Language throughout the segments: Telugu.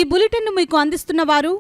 ఈ బులెటిన్ మీకు అందిస్తున్న వారు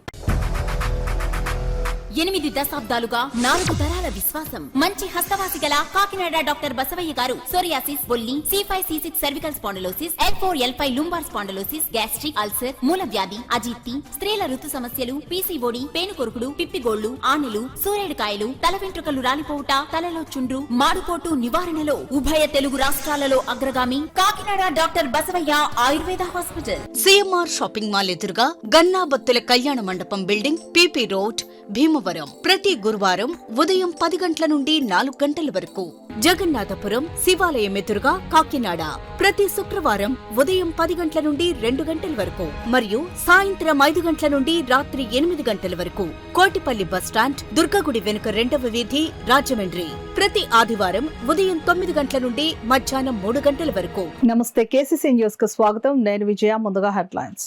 8 దశాబ్దాలుగా 4 తరాల విశ్వాసం. మంచి హస్తవాసి గల కాకినాడ డాక్టర్ బసవయ్య గారు సోరియాసిస్, బొల్లి, C5, C6 cervical spondylosis, L4, L5 lumbar spondylosis, gastric ulcer, మూల వ్యాధి, అజీర్తి, స్త్రీల ఋతు సమస్యలు, PCOD, పేనుకొరుకుడు, పిప్పిగోళ్లు, ఆనెలు, సూరేడుకాయలు, తల వెంట్రుకలు రాలిపోవుట, తలలో చుండ్రు, మాడుకోటు నివారణలో ఉభయ తెలుగు రాష్ట్రాలలో అగ్రగామి Kakinada doctor Basavaiah Ayurveda hospital. CMR shopping mall ఎదురుగా Gannabattula Kalyana Mandapam building, PP road, Bhimavaram. ప్రతి గురువారం ఉదయం 10 గంటల నుండి 4 గంటల వరకు. జగన్నాథపురం శివాలయం ఎదురుగా కాకినాడ ప్రతి శుక్రవారం ఉదయం 10 గంటల నుండి 2 గంటల వరకు మరియు సాయంత్రం 5 గంటల నుండి రాత్రి 8 గంటల వరకు. కోటిపల్లి బస్టాండ్, దుర్గగుడి వెనుక 2వ వీధి, రాజమండ్రి. ప్రతి ఆదివారం ఉదయం 9 గంటల నుండి మధ్యాహ్నం 3 గంటల వరకు. నమస్తే, KCC న్యూస్ కు స్వాగతం. నేను విజయ. ముందుగా హెడ్లైన్స్.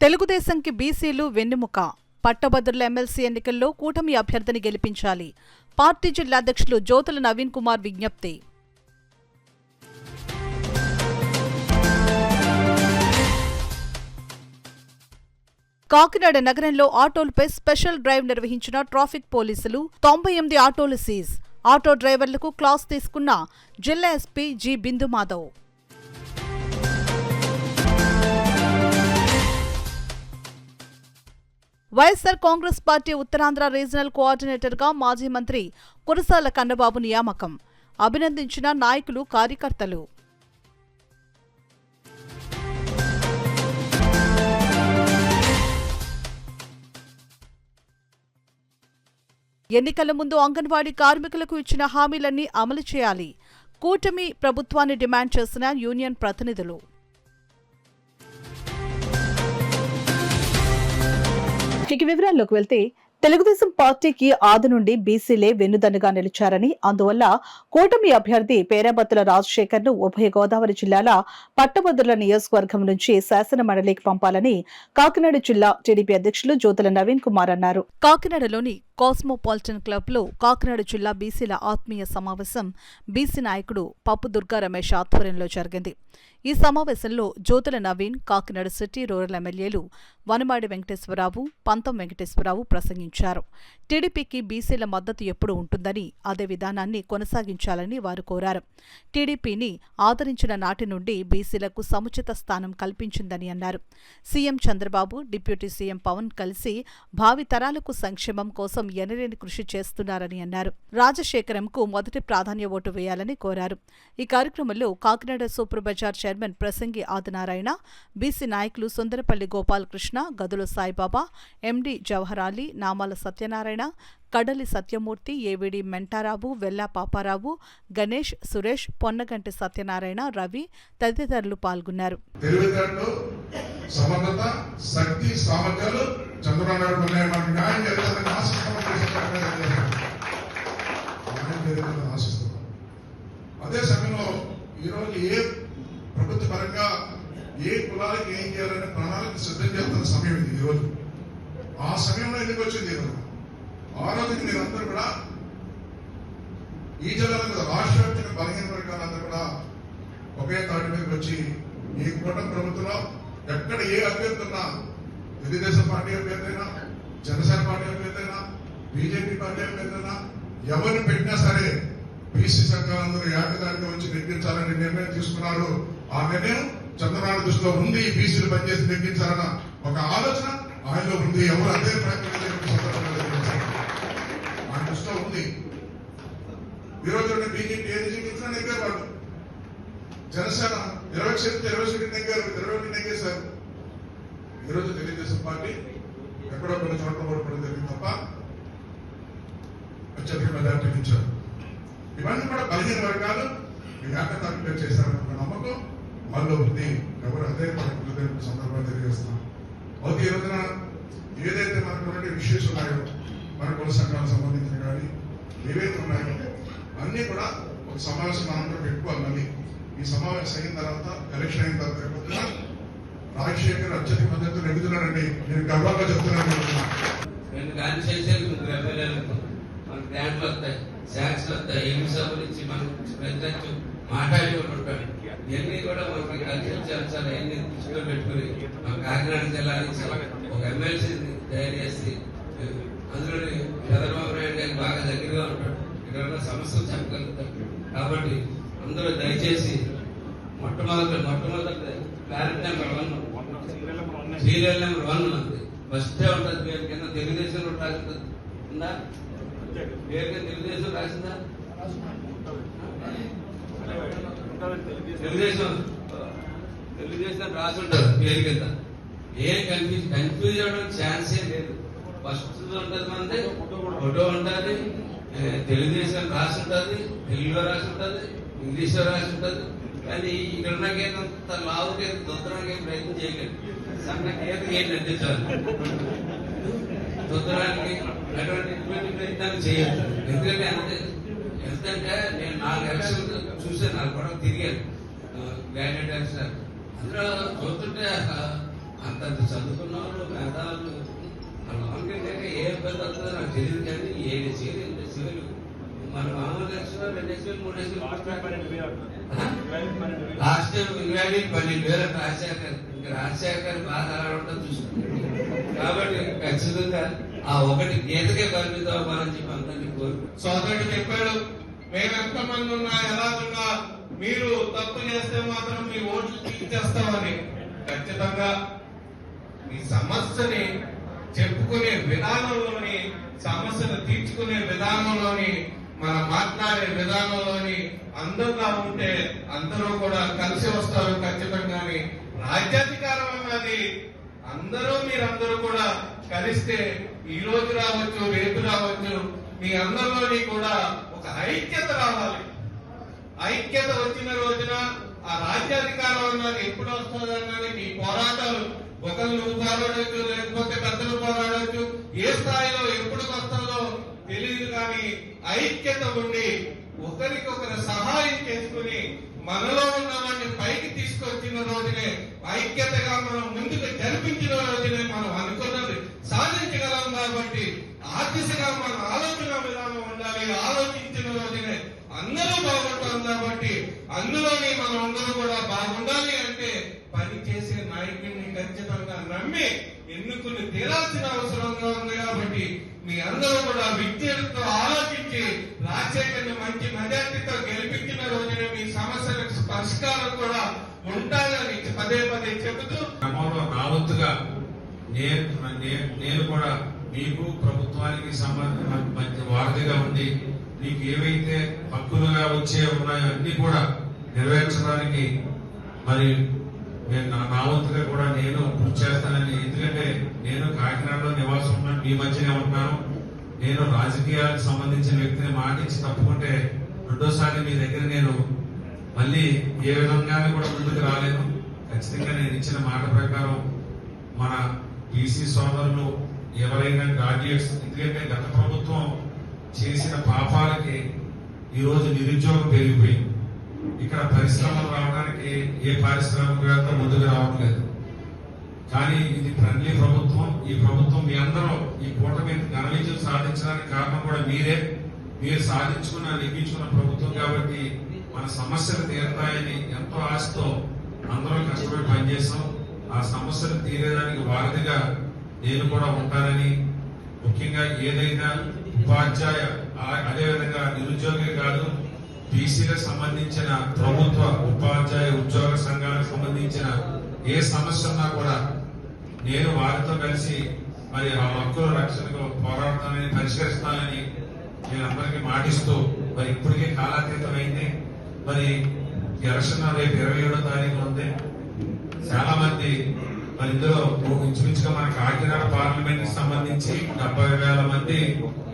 తెలుగుదేశంకి బీసీలు వెన్నెముక. పట్టభద్రుల ఎమ్మెల్సీ ఎన్నికల్లో కూటమి అభ్యర్థిని గెలిపించాలి. పార్టీ జిల్లా అధ్యక్షులు జ్యోతుల నవీన్ కుమార్ విజ్ఞప్తి. కాకినాడ నగరంలో ఆటోలపై స్పెషల్ డ్రైవ్ నిర్వహించిన ట్రాఫిక్ పోలీసులు. 98 ఆటోలు సీజ్. ఆటో డ్రైవర్లకు క్లాస్ తీసుకున్న జిల్లా ఎస్పీ జి. బిందు Madhav. YSR Congress party Uttarandhra regional కోఆర్డినేటర్గా మాజీ మంత్రి కురసాల కన్నబాబు నియామకం. అభినందించిన నాయకులు, కార్యకర్తలు. ఎన్నికల ముందు అంగన్వాడీ కార్మికులకు ఇచ్చిన హామీలన్నీ అమలు చేయాలి. కూటమి ప్రభుత్వాన్ని డిమాండ్ చేసిన యూనియన్ ప్రతినిధులు. ఇక వివరాల్లోకి వెళ్తే, తెలుగుదేశం పార్టీకి ఆది నుండి బీసీలే వెన్నుదన్నుగా నిలిచారని, అందువల్ల కూటమి అభ్యర్థి పేరాబత్తుల రాజశేఖర్ ను ఉభయ గోదావరి జిల్లాల పట్టభద్రుల నియోజకవర్గం నుంచి శాసన మండలికి పంపాలని కాకినాడ జిల్లా టీడీపీ అధ్యక్షులు జ్యోతుల నవీన్ కుమార్ అన్నారు. కాకినాడలోని కాస్మోపాలిటన్ క్లబ్ లో కాకినాడ జిల్లా బీసీల ఆత్మీయ సమావేశం బీసీ నాయకుడు పప్పు దుర్గా రమేష్ ఆధ్వర్యంలో జరిగింది. ఈ సమావేశంలో జ్యోతుల నవీన్, కాకినాడ సిటీ రూరల్ ఎమ్మెల్యేలు వనమాడి వెంకటేశ్వరరావు, పంతం వెంకటేశ్వరరావు ప్రసంగించారు. టీడీపీకి బీసీల మద్దతు ఎప్పుడు ఉంటుందని, అదే విధానాన్ని కొనసాగించాలని వారు కోరారు. టీడీపీని ఆదరించిన నాటి నుండి బీసీలకు సముచిత స్థానం కల్పించిందని అన్నారు. CM Chandrababu, deputy CM Pawan కలిసి భావి తరాలకు సంక్షేమం కోసం ఎనలేని కృషి చేస్తున్నారని అన్నారు. రాజశేఖరంకు మొదటి ప్రాధాన్య ఓటు వేయాలని కోరారు. ఈ కార్యక్రమంలో కాకినాడ సూపర్ బజార్ చైర్మన్ ప్రసంగి ఆదినారాయణ, బీసీ నాయకులు సుందరపల్లి గోపాలకృష్ణ, గదుల సాయిబాబా, ఎండి జవహరాలి, నామాల సత్యనారాయణ, కడలి సత్యమూర్తి, ఏవిడి మెంటారావు, వెల్లా పాపారావు, గణేష్, సురేష్, పొన్నగంటి సత్యనారాయణ, రవి తదితరులు పాల్గొన్నారు. అదే సమయంలో ఈరోజు ఏ ప్రభుత్వ పరంగా ఏ కులాలకు ఏం చేయాలనే ప్రణాళిక సిద్ధం చేస్తున్న సమయం ఇది. ఈరోజు ఆ సమయంలో ఎందుకు వచ్చింది? ఈరోజు ఆ రోజుకి మీరందరూ కూడా ఈ జిల్లాలో రాష్ట్ర వ్యాప్తంగా బలహీన వర్గాలందరూ కూడా ఒకే తాటి మీదకి వచ్చి ఈ కూటమి ప్రభుత్వంలో ఎక్కడ ఏ అభ్యర్థి ఉన్నా, తెలుగుదేశం పార్టీ అభ్యర్థి అయినా, జనసేన పార్టీ అభ్యర్థి అయినా, బీజేపీ పార్టీ అభ్యర్థి అయినా, ఎవరిని పెట్టినా సరే బీసీ సంఘాలందరూ ఏకదాటిగా వచ్చి నెగ్గించాలని నిర్ణయం తీసుకున్నారు. ఆ నిర్ణయం చంద్రబాబు దృష్టిలో ఉంది. బీసీలు పనిచేసి నెగ్గించాలన్న ఒక ఆలోచన ఆయనలో ఉంది. ఎవరు అదే ప్రయత్నం ఆయన దృష్టిలో ఉంది. ఈరోజు బీజేపీ ఏది నెగ్గించినా నెగ్గారు వాళ్ళు. జనసేన 20 సీట్లు నెగ్గారు, 21 నెగ్గేశారు. ఈరోజు తెలుగుదేశం పార్టీ ఎక్కడో కొన్ని చోట్ల ఓడిపోవడం జరిగింది తప్ప అత్యధిక మెజార్టీ ఇచ్చారు. ఇవన్నీ కూడా బలహీన వర్గాలు ఏకతాటిగా చేశారన్న నమ్మకం వాళ్ళు ఉంది. ఎవరు అదే మనకు సందర్భంగా తెలియజేస్తున్నాం. అయితే ఈ రోజున ఏదైతే మనకు ఇష్యూస్ ఉన్నాయో, మన కుల సంఘాలకు సంబంధించిన కానీ ఏవైతే ఉన్నాయో అన్నీ కూడా ఒక సమావేశం మనం పెట్టుకోవాలి. మళ్ళీ ఈ సమావేశం అయిన తర్వాత, ఎలక్షన్ అయిన తర్వాత రాజశేఖర్ అత్యధిక మద్దతు నెగ్గుతున్నాడండి. నేను గర్వంగా చెప్తున్నాను. గ్రాంట్లు వస్తాయి, శాఖలు వస్తాయి, ఎన్ని సభలు ఇచ్చి మనకు పెద్దచ్చు మాట్లాడుకుంటాడు. ఇవన్నీ కూడా మనకి కల్చర్ చేర్చాలి. అన్ని దృష్టిలో పెట్టుకుని మన కాకినాడ జిల్లా నుంచి ఒక ఎమ్మెల్సీని తయారు చేసి అందులోని చంద్రబాబు నాయుడు గారికి బాగా దగ్గరగా ఉంటాడు. ఇక్కడ ఉన్న సమస్యలు చెప్పగలుగుతాడు. కాబట్టి అందరూ దయచేసి మొట్టమొదటి క్లారిటీ నెంబర్ 1 సీరియల్ నెంబర్ 1 ఉంది. ఫస్టే ఉంటుంది పేరు కింద తెలుగుదేశం రాసిందా? పేరు కింద తెలుగుదేశం రాసిందా? తెలుగుదేశం రాసి ఉంటుంది పేరు కింద. ఏం కన్ఫ్యూజ్ అవ్వడం ఛాన్సే లేదు. ఫస్ట్ ఉంటుంది మనది ఫోటో ఉంటుంది, తెలుగుదేశం రాసి ఉంటుంది, తెలుగులో రాసి ఉంటుంది, ఇంగ్లీష్ లో రాసి ఉంటుంది. కానీ ఇక్కడ ఉన్న గీతంత లావు గీత దొద్దడానికి ఏం ప్రయత్నం చేయగలరు. సన్న గీతకి ఏం నటించాలి, దొద్దడానికి అటువంటి ప్రయత్నాలు చేయొచ్చు. ఎందుకంటే ఎంతంటే నేను 4 ఎలక్షన్లు చూసాను, 4 కూడా తిరిగాను గ్రాడ్యుయేట్ ఎలక్షన్. అందులో చూస్తుంటే అంతంత చదువుకున్న వాళ్ళు మేధావులు లాంగ్ ఏ ఇబ్బంది వస్తుందో నాకు తెలియదు. కానీ 7 సీరియల్ మన మామూలు election 2 SL 3 SL last time involve 12,000 Rajasekhar. ఇంకా రాజశేఖర్ బాధ అలా ఉంటుంది చూసుకుంటాడు. కాబట్టి ఖచ్చితంగా ఆ ఒకటి గీతకే పరిమితం అవ్వాలని చెప్పి అందరినీ కోరు. సోదరుడు చెప్పాడు, మేము ఎంతమంది ఉన్నా ఎలా ఉన్నా మీరు తప్పు చేస్తే మాత్రం మీ ఓట్లు తీర్చేస్తామని. ఖచ్చితంగా మీ సమస్యని చెప్పుకునే విధానంలోని, సమస్యను తీర్చుకునే విధానంలోని, మనం మాట్లాడే విధానంలోని అందరుగా ఉంటే అందరూ కూడా కలిసి వస్తారు ఖచ్చితంగాని. రాజ్యాధికారం అన్నది మీరందరూ కూడా కలిస్తే ఈ రోజు రావచ్చు, రేపు రావచ్చు, మీ అందరిలోని కూడా ఒక ఐక్యత రావాలి. ఐక్యత వచ్చిన రోజున ఆ రాజ్యాధికారం అన్నది ఎప్పుడు వస్తుంది అన్నది మీ పోరాటాలు ఒకరు నువ్వు పోరాడవచ్చు, లేకపోతే పెద్దలు పోరాడవచ్చు, ఏ స్థాయిలో ఎప్పుడు వస్తుందో తెలియదు. కానీ ఐక్యత ఉండి ఒకరికొకరు సహాయం చేసుకుని మనలో ఉన్న వాటిని పైకి తీసుకొచ్చిన రోజునే, ఐక్యతగా మనం ముందుకు జరిపించిన రోజునే మనం అనుకున్నది సాధించగలం. కాబట్టి ఆ దిశగా మన ఆలోచన విధానం ఉండాలి. ఆలోచించిన రోజునే అందరూ బాగుంటాం. కాబట్టి అందులోని మనం అందరూ కూడా బాగుండాలి అంటే పని చేసే నాయకుడిని ఖచ్చితంగా నమ్మి ఎన్నుకుని తీరాల్సిన అవసరంగా ఉంది. కాబట్టి మీ అందరూ కూడా విజ్ఞతతో ఆలోచించి రాజశేఖర్ని మంచి మెజార్టీతో గెలిపించిన రోజున మీ సమస్యలకు పరిష్కారం కూడా ఉంటాయని పదే చెబుతూ నా వంతుగా నేను కూడా మీకు ప్రభుత్వానికి సంబంధించిన వారధిగా ఉండి మీకు ఏవైతే హక్కులుగా వచ్చే ఉన్నాయో అన్ని కూడా నెరవేర్చడానికి మరి నా వంతుగా కూడా నేను కృషి చేస్తానని. ఎందుకంటే నేను కాకినాడలో నివాసం ఉన్నాను, మీ మధ్యనే ఉంటున్నాను. నేను రాజకీయాలకు సంబంధించిన వ్యక్తిని మాట ఇచ్చి తప్పుకుంటే రెండోసారి మీ దగ్గర నేను మళ్ళీ ఏ విధంగా కూడా ముందుకు రాలేను. ఖచ్చితంగా నేను ఇచ్చిన మాట ప్రకారం మన బీసీ సోదరులు ఎవరైనా గ్రాడ్యుయేట్స్, ఎందుకంటే గత ప్రభుత్వం చేసిన పాపాలకి ఈరోజు నిరుద్యోగం పెరిగిపోయింది. ఇక్కడ పరిశ్రమలు రావడానికి ఏ పారిశ్రామికవేత్త ముందుకు రావట్లేదు. కానీ ఇది ఫ్రెండ్లీ ప్రభుత్వం. ఈ ప్రభుత్వం మీ అందరూ ఈ కూటమి ఘన విజయం సాధించడానికి కారణం కూడా మీరు సాధించుకున్న నెగ్గించుకున్న ప్రభుత్వం. కాబట్టి మన సమస్యలు తీరుతాయని ఎంతో ఆశతో అందరూ కష్టపడి పనిచేస్తాం. ఆ సమస్యలు తీరేదానికి వారధిగా నేను కూడా ఉంటానని, ముఖ్యంగా ఏదైనా ఉపాధ్యాయ అదేవిధంగా నిరుద్యోగి కాదు, బీసీలకు సంబంధించిన ప్రభుత్వ ఉపాధ్యాయ ఉద్యోగ సంఘాలకు సంబంధించిన ఏ సమస్య ఉన్నా కూడా నేను వారితో కలిసి మరి ఆ హక్కుల రక్షణకు పోరాడతానని, పరిష్కరిస్తానని నేను అందరికీ మాటిస్తూ మరి ఇప్పటికే కాలాతీతమైంది. మరి ఎలక్షన్ రేపు 27వ తారీఖు ఉంది. చాలా మంది మరి ఇందులో ఇంచుమించుగా మన కాకినాడ పార్లమెంట్ కి సంబంధించి 70,000 మంది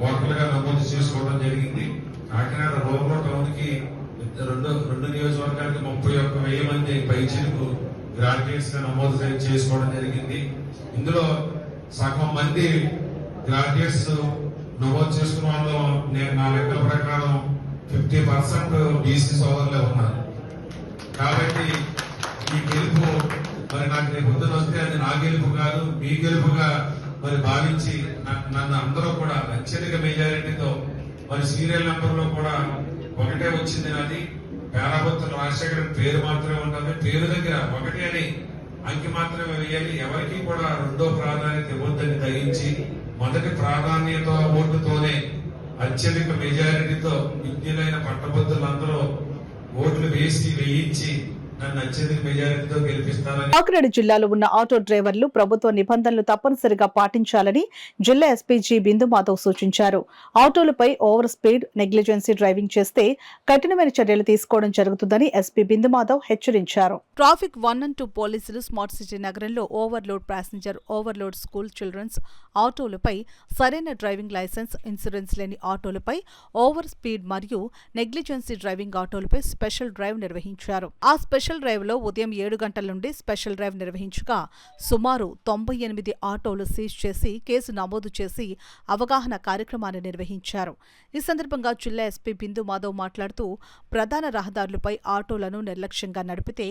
ఓటర్లుగా నమోదు చేసుకోవడం జరిగింది. కాకినాడ రూరల్ టౌన్ కి రెండు నియోజకవర్గానికి 31,000 మంది పైచిలకు గ్రాడ్యుయేట్స్ గా నమోదు చేసుకోవడం జరిగింది. ఇందులో సగం మంది గ్రాడ్యుయేట్స్ నమోదు చేసుకున్న వాళ్ళు నా లెక్కల ప్రకారం 50% బీసీ సోదరులే ఉన్నారు. కాబట్టి ఈ గెలుపు మరి నాకు రేపు పొద్దున వస్తే అది నా గెలుపు కాదు, మీ గెలుపుగా మరి భావించి నన్ను అందరూ కూడా అత్యధిక మెజారిటీతో మరి సీరియల్ నెంబర్ లో కూడా ఒకటే వచ్చింది నాది. పేరాబత్తుల రాజశేఖర్ పేరు మాత్రమే ఉంటుంది, పేరు దగ్గర ఒకటి అని అంకి మాత్రమే వేయాలి. ఎవరికి కూడా రెండో ప్రాధాన్యత ఇవ్వద్దని తగ్గించి మొదటి ప్రాధాన్యత ఓటుతోనే అత్యధిక మెజారిటీతో విజ్ఞులైన పట్టభద్రులందరూ ఓట్లు వేయించి నన్ను అత్యధిక మెజారిటీతో గెలిపిస్తానని. కాకినాడ జిల్లాలో ఉన్న ఆటో డ్రైవర్లు ప్రభుత్వ నిబంధనలు తప్పనిసరిగా పాటించాలని జిల్లా ఎస్పీ జి బిందు మాధవ్ సూచించారు. ఆటోలపై ఓవర్ స్పీడ్, నెగ్లిజెన్సీ డ్రైవింగ్ చేస్తే కఠినమైన చర్యలు తీసుకోవడం జరుగుతుందని ఎస్పీ బిందు మాధవ్ హెచ్చరించారు. ట్రాఫిక్ 1 and 2 పోలీసులు స్మార్ట్ సిటీ నగరంలో overload passenger, overload school childrens ఆటోలపై సరైన డ్రైవింగ్ లైసెన్స్, ఇన్సూరెన్స్ లేని ఆటోలపై ఓవర్ స్పీడ్ మరియు నెగ్లిజెన్సీ డ్రైవింగ్ ఆటోలపై స్పెషల్ డ్రైవ్ నిర్వహించారు. ఆ స్పెషల్ డ్రైవ్ లో ఉదయం 7 గంటల నుండి స్పెషల్ డ్రైవ్ నిర్వహించగా సుమారు 98 ఆటోలు సీజ్ చేసి కేసు నమోదు చేసి అవగాహన కార్యక్రమాన్ని నిర్వహించారు. ఈ సందర్భంగా జిల్లా ఎస్పీ బిందు మాధవ్ మాట్లాడుతూ ప్రధాన రహదారులపై ఆటోలను నిర్లక్ష్యంగా నడిపితే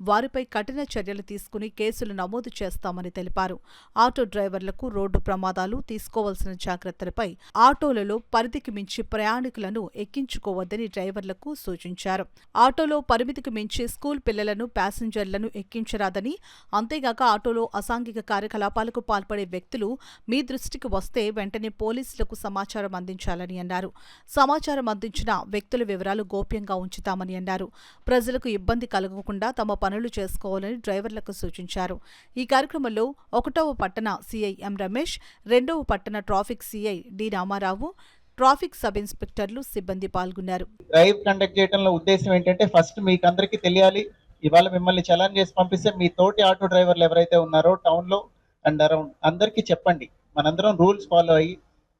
వారిపై కఠిన చర్యలు తీసుకుని కేసులు నమోదు చేస్తామని తెలిపారు. ఆటో డ్రైవర్లకు రోడ్డు ప్రమాదాలు, తీసుకోవాల్సిన జాగ్రత్తలపై, ఆటోలలో పరిధికి మించి ప్రయాణికులను ఎక్కించుకోవద్దని డ్రైవర్లకు సూచించారు. ఆటోలో పరిమితికి మించి స్కూల్ పిల్లలను, ప్యాసింజర్లను ఎక్కించరాదని, అంతేగాక ఆటోలో అసాంఘిక కార్యకలాపాలకు పాల్పడే వ్యక్తులు మీ దృష్టికి వస్తే వెంటనే పోలీసులకు సమాచారం అందించాలని అన్నారు. సమాచారం అందించిన వ్యక్తుల వివరాలు గోప్యంగా ఉంచుతామని అన్నారు. ప్రజలకు ఇబ్బంది కలగకుండా తమ పనులు చేసుకోవాలని డ్రైవర్లకు సూచించారు. ఈ కార్యక్రమంలో 1వ పట్టణ సిఐ ఎం రమేష్, 2వ పట్టణ traffic CI D Ramarao, traffic sub ఇన్స్పెక్టర్లు, సిబ్బంది పాల్గొన్నారు. డ్రైవ్ కండక్ట్ చేయడంలో ఉద్దేశం ఏంటంటే ఫస్ట్ మీకు అందరికీ తెలియాలి. ఇవాళ మిమ్మల్ని చలాన్ చేసి పంపిస్తే మీ తోటి ఆటో డ్రైవర్లు ఎవరైతే ఉన్నారో టౌన్ లో అండ్ అరౌండ్ అందరికీ చెప్పండి. మనందరం రూల్స్ ఫాలో అయ్యి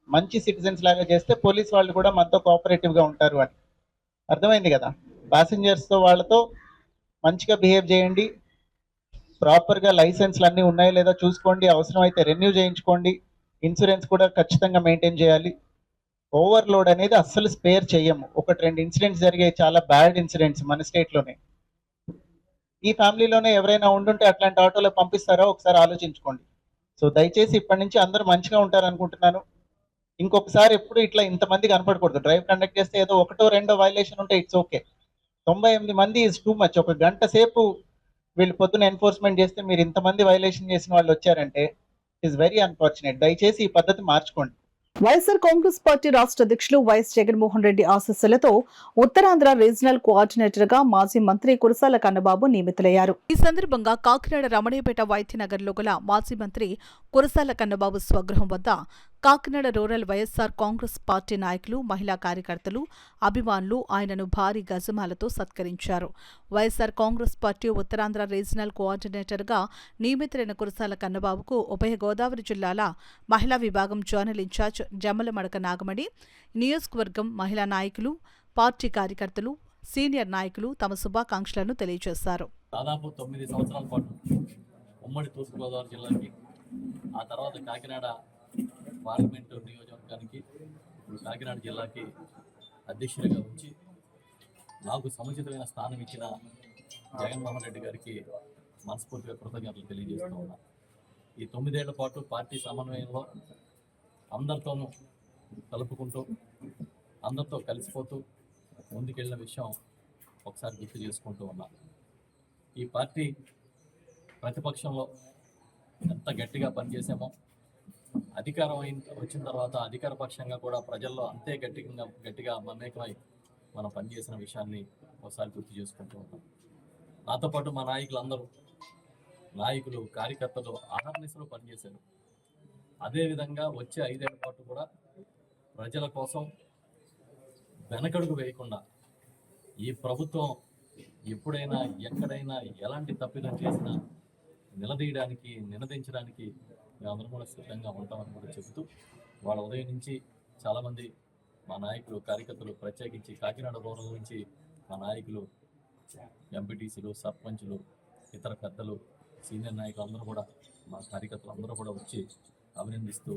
మంచి సిటిజన్స్ లాగా చేస్తే పోలీస్ వాళ్ళు కూడా మనతో కోఆపరేటివ్ గా ఉంటారు అని. అర్థమైంది కదా? ప్యాసింజర్స్ తో వాళ్ళతో మంచిగా బిహేవ్ చేయండి. ప్రాపర్ గా లైసెన్స్లు అన్నీ ఉన్నాయో లేదో చూసుకోండి. అవసరం అయితే రెన్యూ చేయించుకోండి. ఇన్సూరెన్స్ కూడా ఖచ్చితంగా మెయింటైన్ చేయాలి. ఓవర్లోడ్ అనేది అస్సలు స్పేర్ చెయ్యము. 1-2 ఇన్సిడెంట్స్ జరిగాయి, చాలా బ్యాడ్ ఇన్సిడెంట్స్ మన స్టేట్ లోనే. ఈ ఫ్యామిలీలోనే ఎవరైనా ఉండుంటే అట్లాంటి ఆటోలో పంపిస్తారో ఒకసారి ఆలోచించుకోండి. సో దయచేసి ఇప్పటి నుంచి అందరూ మంచిగా ఉంటారు అనుకుంటున్నాను. ఇంకొకసారి ఎప్పుడు ఇట్లా ఇంతమంది కనపడకూడదు. డ్రైవ్ కండక్ట్ చేస్తే ఏదో 1-2 వైలేషన్ ఉంటే ఇట్స్ ఓకే. 98 మంది ఇస్ టూ మచ్. 1 గంట సేపు వీళ్ళు పొద్దున ఎన్ఫోర్స్మెంట్ చేస్తే మీరు ఇంతమంది వైలేషన్ చేసిన వాళ్ళు వచ్చారంటే ఇట్స్ వెరీ అన్ఫార్చునేట్. దయచేసి ఈ పద్ధతి మార్చుకోండి. వైఎస్ఆర్ కాంగ్రెస్ పార్టీ రాష్ట్ర అధ్యక్షులు వైఎస్ జగన్మోహన్ రెడ్డి ఆశీస్సులతో ఉత్తరాంధ్ర రీజనల్ కోఆర్డినేటర్ గా మాజీ మంత్రి కురసాల కన్నబాబు నియమితులయ్యారు. ఈ సందర్భంగా కాకినాడ రమణయ్యపేట వైద్యనగర్లో గల మాజీ మంత్రి కురసాల కన్నబాబు స్వగృహం వద్ద Kakinada rural YSR Congress party నాయకులు, మహిళా కార్యకర్తలు, అభిమానులు ఆయనను భారీ గజమాలతో సత్కరించారు. YSR Congress party Uttarandhra regional కోఆర్డినేటర్గా నియమితులైన కురసాల కన్నబాబుకు ఉభయ గోదావరి జిల్లాల మహిళా విభాగం జోనల్ ఇన్ఛార్జ్ జమ్మలమడక నాగమణి, నియోజకవర్గం మహిళా నాయకులు, పార్టీ కార్యకర్తలు, సీనియర్ నాయకులు తమ శుభాకాంక్షలను తెలియజేశారు. దాదాపు 9 సంవత్సరాల పాటు ఉమ్మడి తూర్పుగోదావరి జిల్లాకి, ఆ తర్వాత కాకినాడ పార్లమెంటు నియోజకవర్గానికి, ఇప్పుడు కాకినాడ జిల్లాకి అధ్యక్షుడిగా ఉంచి నాకు సముచితమైన స్థానం ఇచ్చిన జగన్మోహన్ రెడ్డి గారికి మనస్ఫూర్తిగా కృతజ్ఞతలు తెలియజేస్తూ ఉన్నా. ఈ 9 ఏళ్ల పాటు పార్టీ సమన్వయంలో అందరితోనూ కలుపుకుంటూ, అందరితో కలిసిపోతూ ముందుకెళ్ళిన విషయం ఒకసారి గుర్తు చేసుకుంటూ ఉన్నా. ఈ పార్టీ ప్రతిపక్షంలో ఎంత గట్టిగా పనిచేసామో, అధికారం వచ్చిన తర్వాత అధికార పక్షంగా కూడా ప్రజల్లో అంతే గట్టిగా మమేకమై మనం పనిచేసిన విషయాన్ని ఒకసారి గుర్తు చేసుకుంటూ ఉన్నాం. నాతో పాటు మా నాయకులు, కార్యకర్తలు అహర్నిశలు పనిచేశారు. అదేవిధంగా వచ్చే 5 ఏళ్ల పాటు కూడా ప్రజల కోసం వెనకడుగు వేయకుండా ఈ ప్రభుత్వం ఎప్పుడైనా, ఎక్కడైనా, ఎలాంటి తప్పిదం చేసినా నిలదీయడానికి, నినదించడానికి మేమందరం కూడా సిద్ధంగా ఉంటామని కూడా చెబుతూ, వాళ్ళ ఉదయం నుంచి చాలామంది మా నాయకులు, కార్యకర్తలు, ప్రత్యేకించి కాకినాడ రూరల్ నుంచి మా నాయకులు, ఎంపీటీసీలు, సర్పంచులు, ఇతర పెద్దలు, సీనియర్ నాయకులు అందరూ కూడా, మా కార్యకర్తలు అందరూ కూడా వచ్చి అభినందిస్తూ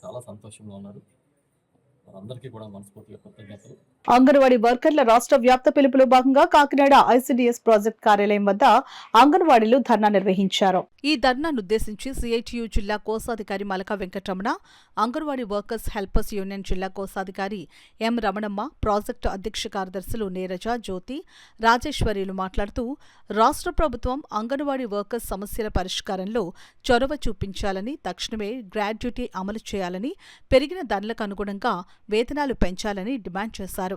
చాలా సంతోషంగా ఉన్నారు. వారందరికీ కూడా మనస్ఫూర్తిగా కృతజ్ఞతలు. అంగన్వాడీ వర్కర్ల రాష్ట్ర వ్యాప్త పిలుపులో భాగంగా కాకినాడ ఐసీడీఎస్ ప్రాజెక్ట్ కార్యాలయం వద్ద అంగన్వాడీలు ధర్నా నిర్వహించారు. ఈ ధర్నానుద్దేశించి సిఐటియు జిల్లా కోశాధికారి Malaka Venkataramana, anganwadi workers helpers union జిల్లా కోశాధికారి ఎం రమణమ్మ, ప్రాజెక్టు అధ్యక్ష కార్యదర్శులు నీరజ, జ్యోతి, రాజేశ్వరిలు మాట్లాడుతూ రాష్ట్ర ప్రభుత్వం అంగన్వాడీ వర్కర్స్ సమస్యల పరిష్కారంలో చొరవ చూపించాలని, తక్షణమే గ్రాడ్యుటీ అమలు చేయాలని, పెరిగిన ధరలకు అనుగుణంగా వేతనాలు పెంచాలని డిమాండ్ చేశారు.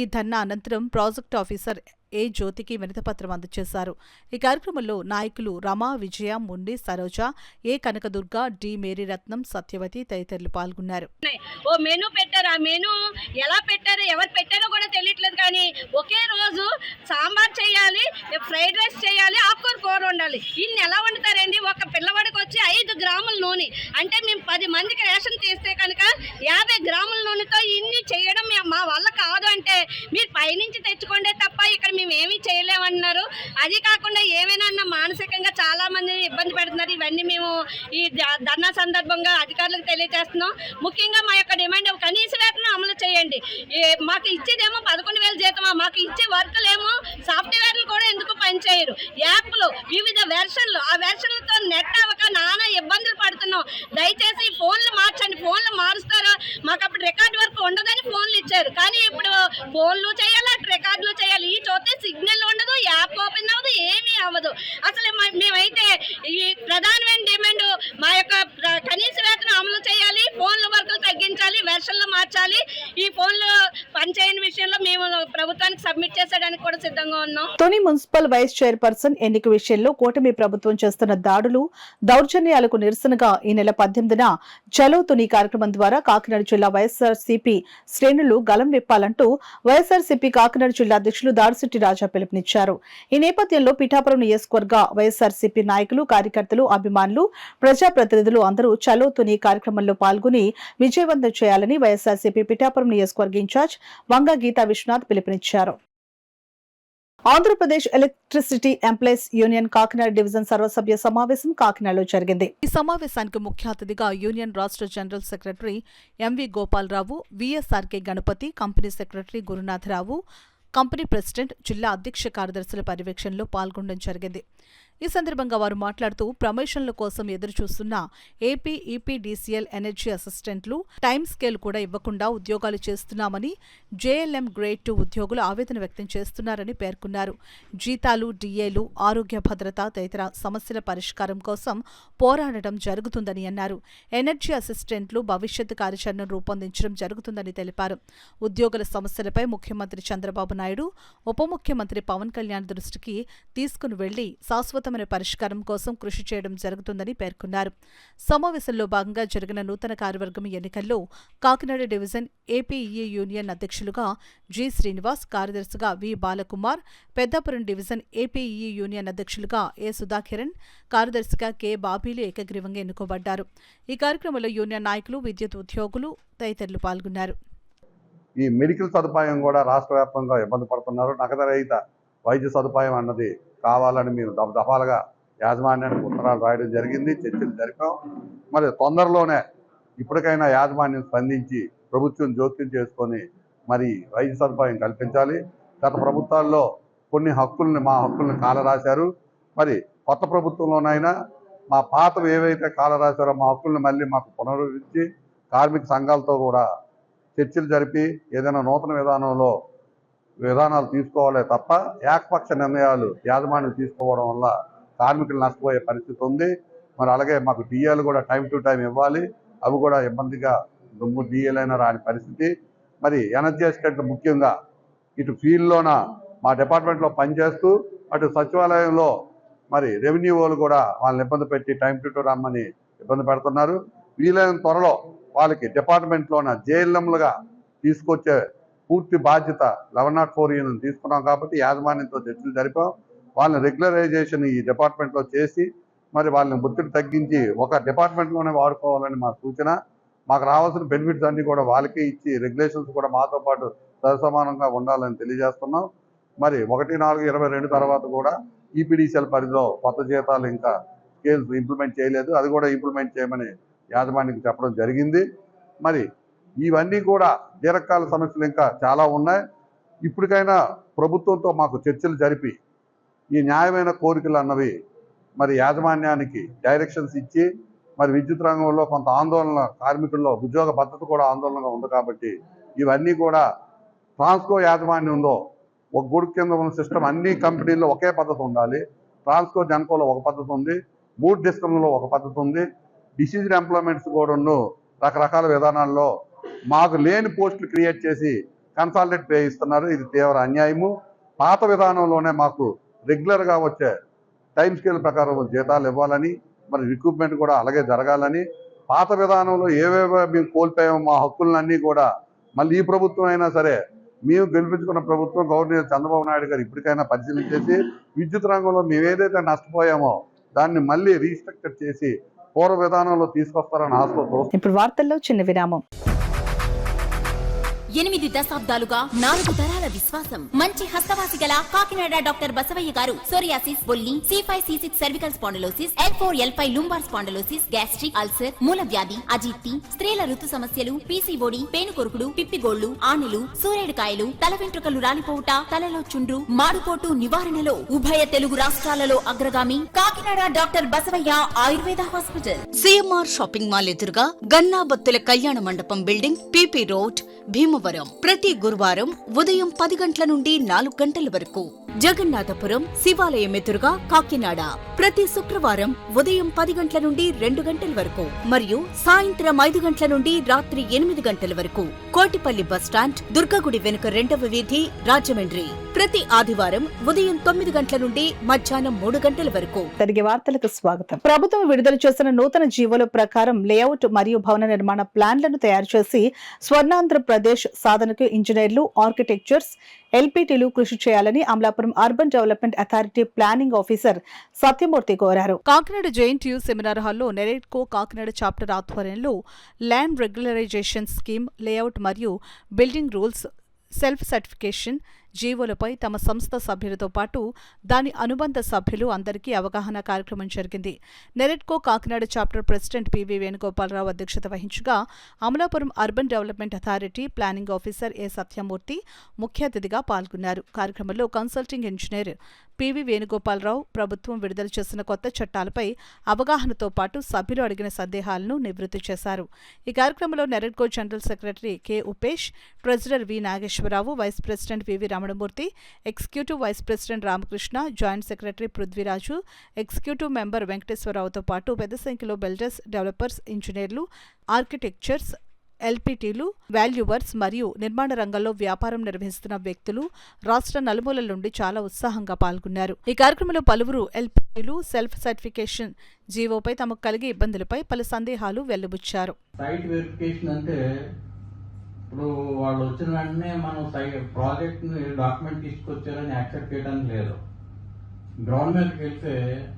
ఈ ధర్నా అనంతరం ప్రాజెక్టు ఆఫీసర్ ఏ జ్యోతికి వినతిపత్రం అందజేశారు. ఈ కార్యక్రమంలో నాయకులు రమ, విజయ, మున్ని, సరోజ, ఏ కనకదుర్గ, డి మేరీరత్నం, సత్యవతి తదితరులు పాల్గొన్నారు. ఓ మెనూ పెట్టారు. ఆ మెనూ ఎలా పెట్టారో ఎవరు పెట్టారో కూడా తెలియట్లేదు. కానీ ఒకే రోజు సాంబార్ చేయాలి, ఫ్రైడ్ రైస్ చేయాలి, ఆకుకూర కూర వండాలి. ఇన్ని ఎలా వండుతారండి? ఒక పిల్లవాడికి వచ్చి 5 గ్రాముల నూనె అంటే మేము 10 మందికి రేషన్ తీస్తే కనుక 50 గ్రాముల నూనెతో ఇన్ని చేయడం మా వల్ల కాదు అంటే మీరు పైనుంచి తెచ్చుకోండే తప్ప ఇక్కడ మేము ఏమీ చేయలేమన్నారు. అది కాకుండా ఏమైనా మానసికంగా చాలా మంది ఇబ్బంది పెడుతున్నారు. ఇవన్నీ మేము ఈ ధర్నా సందర్భంగా అధికారులకు తెలియజేస్తున్నాం. ముఖ్యంగా మా యొక్క డిమాండ్ కనీస వేతనం అమలు చేయండి. మాకు ఇచ్చేదేమో 11,000 జీతమా, మాకు ఇచ్చే వర్కులేమో సాఫ్ట్వేర్లు కూడా ఎందుకు పనిచేయరు. యాప్లు వివిధ వెర్షన్లు, ఆ వెర్షన్లతో నెట్ అవ్వక నానా ఇబ్బందులు పడుతున్నాం. దయచేసి ఫోన్లు మార్చండి. ఫోన్లు మారుస్తారో మాకు అప్పుడు రికార్డు వర్క్ ఉండదని ఫోన్లు ఇచ్చారు. కానీ ఇప్పుడు ఫోన్లు చేయాలి, రికార్డులు చేయాలి. ఈ చూస్తే సిగ్నల్ ఉండదు, యాప్ ఓపెన్ అవ్వదు, ఏమీ అవ్వదు. అసలు మేమైతే ఈ ప్రధానమైన డిమాండ్ మా యొక్క కనీస వేతనం అమలు చేయాలి, ఫోన్ల వర్కులు తగ్గించాలి, వెర్షన్లు మార్చాలి. ఈ ఫోన్లు పనిచేయని విషయంలో మేము ప్రభుత్వానికి సబ్మిట్ చేసేయడానికి కూడా సిద్ధంగా ఉన్నాం. తుని మున్సిపల్ వైస్ చైర్పర్సన్ ఎన్నిక విషయంలో కూటమి ప్రభుత్వం చేస్తున్న దాడులు, దౌర్జన్యాలకు నిరసనగా ఈ నెల 18న చలో తుని కార్యక్రమం ద్వారా కాకినాడ జిల్లా వైఎస్ఆర్సీపీ శ్రేణులు గలం విప్పాలంటూ వైఎస్ఆర్సీపీ కాకినాడ జిల్లా అధ్యక్షులు దాడిశెట్టి రాజా పిలుపునిచ్చారు. ఈ నేపథ్యంలో పిఠాపురం నియోజకవర్గ వైఎస్ఆర్సీపీ నాయకులు, కార్యకర్తలు, అభిమానులు, ప్రజాప్రతినిధులు అందరూ చలో తుని కార్యక్రమంలో పాల్గొని విజయవంతం చేయాలని వైఎస్ఆర్సీపీ పిఠాపురం నియోజకవర్గ ఇన్ఛార్జ్ వంగ గీతా విశ్వనాథ్ పిలుపునిచ్చారు. Andhra Pradesh electricity employees union Kakinada division సర్వసభ్య సమావేశం కాకినాడలో జరిగింది. ఈ సమావేశానికి ముఖ్య అతిథిగా యూనియన్ రాష్ట్ర general secretary MV Gopalarao, VSRK Ganapathi, company secretary Gurunatharao, company president, జిల్లా అధ్యక్ష కార్యదర్శుల పర్యవేక్షణలో పాల్గొనడం జరిగింది. ఈ సందర్భంగా వారు మాట్లాడుతూ ప్రమోషన్ల కోసం ఎదురుచూస్తున్న ఏపీ ఈపీడీసీఎల్ ఎనర్జీ అసిస్టెంట్లు టైం స్కేల్ కూడా ఇవ్వకుండా ఉద్యోగాలు చేస్తున్నామని, జేఎల్ఎం గ్రేడ్ 2 ఉద్యోగులు ఆవేదన వ్యక్తం చేస్తున్నారని పేర్కొన్నారు. జీతాలు, డిఏలు, ఆరోగ్య భద్రత తదితర సమస్యల పరిష్కారం కోసం పోరాడటం జరుగుతుందని అన్నారు. ఎనర్జీ అసిస్టెంట్లు భవిష్యత్ కార్యాచరణను రూపొందించడం జరుగుతుందని తెలిపారు. ఉద్యోగుల సమస్యలపై ముఖ్యమంత్రి చంద్రబాబు నాయుడు, ఉప ముఖ్యమంత్రి పవన్ కళ్యాణ్ దృష్టికి తీసుకుని వెళ్లి శాశ్వతమైన పరిష్కారం కోసం కృషి చేయడం జరుగుతుందని పేర్కొన్నారు. సమావేశంలో భాగంగా జరిగిన నూతన కార్యవర్గం ఎన్నికల్లో కాకినాడ డివిజన్ ఏపీఈ యూనియన్ అధ్యక్షులుగా జి శ్రీనివాస్, కార్యదర్శిగా V Balakumar, Peddapuram division APE union అధ్యక్షులుగా ఏ సుధాకిరణ్, కార్యదర్శిగా కె బాబీలు ఏకగ్రీవంగా ఎన్నుకోబడ్డారు. ఈ కార్యక్రమంలో యూనియన్ నాయకులు, విద్యుత్ ఉద్యోగులు తదితరులు పాల్గొన్నారు. ఈ మెడికల్ సదుపాయం కూడా రాష్ట్ర వ్యాప్తంగా ఇబ్బంది పడుతున్నారు. నగదు రహిత వైద్య సదుపాయం అన్నది కావాలని మేము దఫాలుగా యాజమాన్యానికి ఉత్తరాలు రాయడం జరిగింది, చర్చలు జరిపాం. మరి తొందరలోనే ఇప్పటికైనా యాజమాన్యం స్పందించి ప్రభుత్వం జోక్యం చేసుకొని మరి వైద్య సదుపాయం కల్పించాలి. గత ప్రభుత్వాల్లో కొన్ని మా హక్కుల్ని కాలరాశారు. మరి కొత్త ప్రభుత్వంలోనైనా మా పాతవి ఏవైతే కాలరాశారో మా హక్కుల్ని మళ్ళీ మాకు పునరుద్ధరించి కార్మిక సంఘాలతో కూడా చర్చలు జరిపి ఏదైనా నూతన విధానాలు తీసుకోవాలే తప్ప ఏకపక్ష నిర్ణయాలు యాజమాన్యం తీసుకోవడం వల్ల కార్మికులు నష్టపోయే పరిస్థితి ఉంది. మరి అలాగే మాకు డిఏలు కూడా టైం టు టైం ఇవ్వాలి, అవి కూడా ఇబ్బందిగా డిఏలైనా రాని పరిస్థితి. మరి ఎనర్జీ అసిస్టెంట్లు ముఖ్యంగా ఇటు ఫీల్డ్లోన మా డిపార్ట్మెంట్లో పనిచేస్తూ అటు సచివాలయంలో మరి రెవెన్యూ వాళ్ళు కూడా వాళ్ళని ఇబ్బంది పెట్టి టైం టు టైం రమ్మని ఇబ్బంది పెడుతున్నారు. వీలైన త్వరలో వాళ్ళకి డిపార్ట్మెంట్లోన జేఎల్ఎంలుగా తీసుకొచ్చే పూర్తి బాధ్యత 1104 యూనియన్ తీసుకున్నాం కాబట్టి యాజమాన్యంతో చర్చలు జరిపాం. వాళ్ళని రెగ్యులరైజేషన్ ఈ డిపార్ట్మెంట్లో చేసి మరి వాళ్ళని ఒత్తిడి తగ్గించి ఒక డిపార్ట్మెంట్లోనే వాడుకోవాలని మా సూచన. మాకు రావాల్సిన బెనిఫిట్స్ అన్నీ కూడా వాళ్ళకే ఇచ్చి రెగ్యులేషన్స్ కూడా మాతో పాటు సరిసమానంగా ఉండాలని తెలియజేస్తున్నాం. మరి 1/4/22 తర్వాత కూడా ఈపీడీసీఎల్ పరిధిలో కొత్త జీతాలు ఇంకా స్కేల్స్ ఇంప్లిమెంట్ చేయలేదు, అది కూడా ఇంప్లిమెంట్ చేయమని యాజమాన్యానికి చెప్పడం జరిగింది. మరి ఇవన్నీ కూడా దీర్ఘకాల సమస్యలు ఇంకా చాలా ఉన్నాయి. ఇప్పటికైనా ప్రభుత్వంతో మాకు చర్చలు జరిపి ఈ న్యాయమైన కోరికలు అన్నవి మరి యాజమాన్యానికి డైరెక్షన్స్ ఇచ్చి, మరి విద్యుత్ రంగంలో కొంత ఆందోళన, కార్మికుల్లో ఉద్యోగ భద్రత కూడా ఆందోళనగా ఉంది కాబట్టి ఇవన్నీ కూడా ట్రాన్స్కో యాజమాన్యంలో ఒక గొడుగు కింద ఉన్న సిస్టమ్ అన్ని కంపెనీల్లో ఒకే పద్ధతి ఉండాలి. ట్రాన్స్కో జెన్కోలో ఒక పద్ధతి ఉంది, 3 డిస్కంలో ఒక పద్ధతి ఉంది. డిసిజన్ ఎంప్లాయ్మెంట్స్ కూడా రకరకాల విధానాల్లో మాకు లేని పోస్టులు క్రియేట్ చేసి కన్సాలిడేట్ పే ఇస్తున్నారు. ఇది తీవ్ర అన్యాయము. పాత విధానంలోనే మాకు రెగ్యులర్గా వచ్చే టైం స్కేల్ ప్రకారం జీతాలు ఇవ్వాలని, మరి రిక్రూట్మెంట్ కూడా అలాగే జరగాలని, పాత విధానంలో ఏవేవో మేము కోల్పోయామో మా హక్కులన్నీ కూడా మళ్ళీ ఈ ప్రభుత్వం అయినా సరే, మేము గెలిపించుకున్న ప్రభుత్వం గవర్నర్ చంద్రబాబు నాయుడు గారు ఇప్పటికైనా పరిశీలించేసి విద్యుత్ రంగంలో మేము ఏదైతే నష్టపోయామో దాన్ని మళ్ళీ రీస్ట్రక్చర్ చేసి పూర్వ విధానంలో తీసుకొస్తారని ఆశతో. ఇప్పుడు వార్తల్లో చిన్న విరామం. 8 దశాబ్దాలుగా 4 తరాల విశ్వాసం. మంచి హస్తవాసి గల కాకినాడ డాక్టర్ బసవయ్య గారు సోరియాసిస్, బొల్లి, C5C6 cervical spondylosis, L4L5 lumbar spondylosis, gastric ulcer, మూల వ్యాధి, అజీర్తి, స్త్రీల ఋతు సమస్యలు, PCOD, పేనుకొరుకుడు, పిప్పిగోళ్లు, ఆనెలు, సూరేడుకాయలు, తల వెంట్రుకలు రాలిపోవుట, తలలో చుండ్రు, మాడుకోటు నివారణలో ఉభయ తెలుగు రాష్ట్రాలలో అగ్రగామి Kakinada doctor Basavaiah Ayurveda hospital. CMR shopping mall ఎదురుగా Gannabattula Kalyana Mandapam building, PP road, Bhimavaram. ప్రతి గురువారం ఉదయం 10 గంటల నుండి 4 గంటల వరకు. జగన్నాథపురం శివాలయం ఎదురుగా కాకినాడ ప్రతి శుక్రవారం ఉదయం 10 గంటల నుండి 2 గంటల వరకు మరియు సాయంత్రం 5 గంటల నుండి రాత్రి 8 గంటల వరకు. కోటిపల్లి బస్టాండ్, దుర్గగుడి వెనుక 2వ వీధి, రాజమండ్రి ప్రతి ఆదివారం ఉదయం 9 గంటల నుండి మధ్యాహ్నం 3 గంటల వరకు. తిరిగి వార్తలకు స్వాగతం. ప్రభుత్వం విడుదల చేసిన నూతన జీవోల ప్రకారం లేఅవుట్ మరియు భవన నిర్మాణ ప్లాన్లను తయారు చేసి స్వర్ణాంధ్రప్రదేశ్ సాధనకు ఇంజనీర్లు, ఆర్కిటెక్చర్స్, LPTలు కృషి చేయాలని Amalapuram urban development authority planning officer Satyamurthy కోరారు. కాకినాడ JNTU సెమినార్ హాల్లో నెరెట్కో కాకినాడ చాప్టర్ ఆధ్వర్యంలో ల్యాండ్ రెగ్యులరైజేషన్ స్కీమ్, లేఅవుట్ మరియు బిల్డింగ్ రూల్స్, సెల్ఫ్ సర్టిఫికేషన్ జీవోలపై తమ సంస్థ సభ్యులతో పాటు దాని అనుబంధ సభ్యులు అందరికీ అవగాహన కార్యక్రమం జరిగింది. NAREDCO Kakinada chapter president PV Venugopalarao అధ్యక్షత వహించగా Amalapuram urban development authority planning officer A Satyamurthy ముఖ్య అతిథిగా పాల్గొన్నారు. కార్యక్రమంలో కన్సల్టింగ్ ఇంజనీర్ PV వేణుగోపాలరావు ప్రభుత్వం విడుదల చేసిన కొత్త చట్టాలపై అవగాహనతో పాటు సభ్యులు అడిగిన సందేహాలను నివృత్తి చేశారు. ఈ కార్యక్రమంలో NAREDCO general secretary K. Upesh, treasurer V. Nageswararao, vice president PV Ramanamurthy, executive vice president Ramakrishna, joint secretary Prithviraju, executive member వెంకటేశ్వరరావుతో పాటు పెద్ద సంఖ్యలో బిల్డర్స్, డెవలపర్స్, ఇంజనీర్లు, ఆర్కిటెక్చర్స్, LPTలు, వాల్యూవర్స్ మరియు నిర్మాణ రంగంలో వ్యాపారం నిర్వహిస్తున్న వ్యక్తులు రాష్ట్ర నలుమూలల నుండి చాలా ఉత్సాహంగా పాల్గొన్నారు. ఈ కార్యక్రమంలో పలువురు LPTలు సెల్ఫ్ సర్టిఫికేషన్ జీవోపై తమకు కలిగే ఇబ్బందులపై పలు సందేహాలు వెల్లబుచ్చారు. సైట్ వెరిఫికేషన్ అంటే ఇప్పుడు వాళ్ళు వచ్చిన వెంటనే మనం ప్రాజెక్ట్ ని డాక్యుమెంట్ తీసుకొచ్చారని యాక్సెప్ట్ చేయడానికి లేదు. గ్రౌండ్ మీదకి వెళ్తే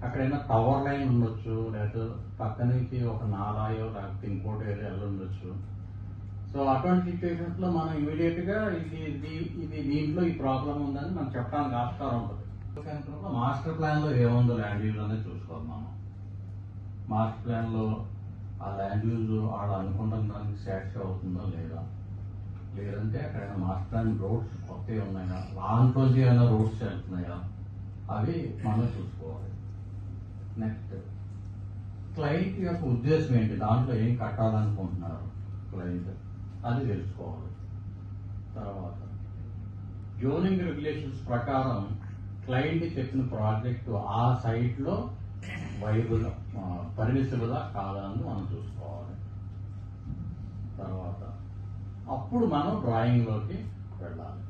అక్కడైనా టవర్ లైన్ ఉండొచ్చు, లేదా పక్క నుంచి ఒక నాలాయో లేకపోతే ఇంకోటి ఏరియా ఉండొచ్చు. సో అటువంటి సిచ్యువేషన్స్ లో మనం ఇమీడియట్ గా ఇది దీంట్లో ఈ ప్రాబ్లం ఉందని మనం చెప్పడానికి ఆస్కారం ఉంటుంది. మాస్టర్ ప్లాన్ లో ఏముందో ల్యాండ్ యూజ్ అనేది చూసుకోవాలి. మనం మాస్టర్ ప్లాన్ లో ఆ ల్యాండ్ యూజ్ ఆడ అనుకుంటున్న దానికి సాటిస్ఫై అవుతుందో లేదా, లేదంటే అక్కడైనా మాస్టర్ ప్లాన్ రోడ్స్ కొత్తవి ఉన్నాయా, లాంట్లోంచి ఏమైనా రోడ్స్ వెళ్తున్నాయా, అవి మనం చూసుకోవాలి. నెక్స్ట్ క్లయింట్ యొక్క ఉద్దేశం ఏంటి, దాంట్లో ఏం కట్టాలనుకుంటున్నారు క్లయింట్, అది తెలుసుకోవాలి. తర్వాత జోనింగ్ రెగ్యులేషన్స్ ప్రకారం క్లయింట్ చెప్పిన ప్రాజెక్టు ఆ సైట్లో వైబుల్ పర్మిసిబులా కాదని మనం చూసుకోవాలి. తర్వాత అప్పుడు మనం డ్రాయింగ్లోకి వెళ్ళాలి.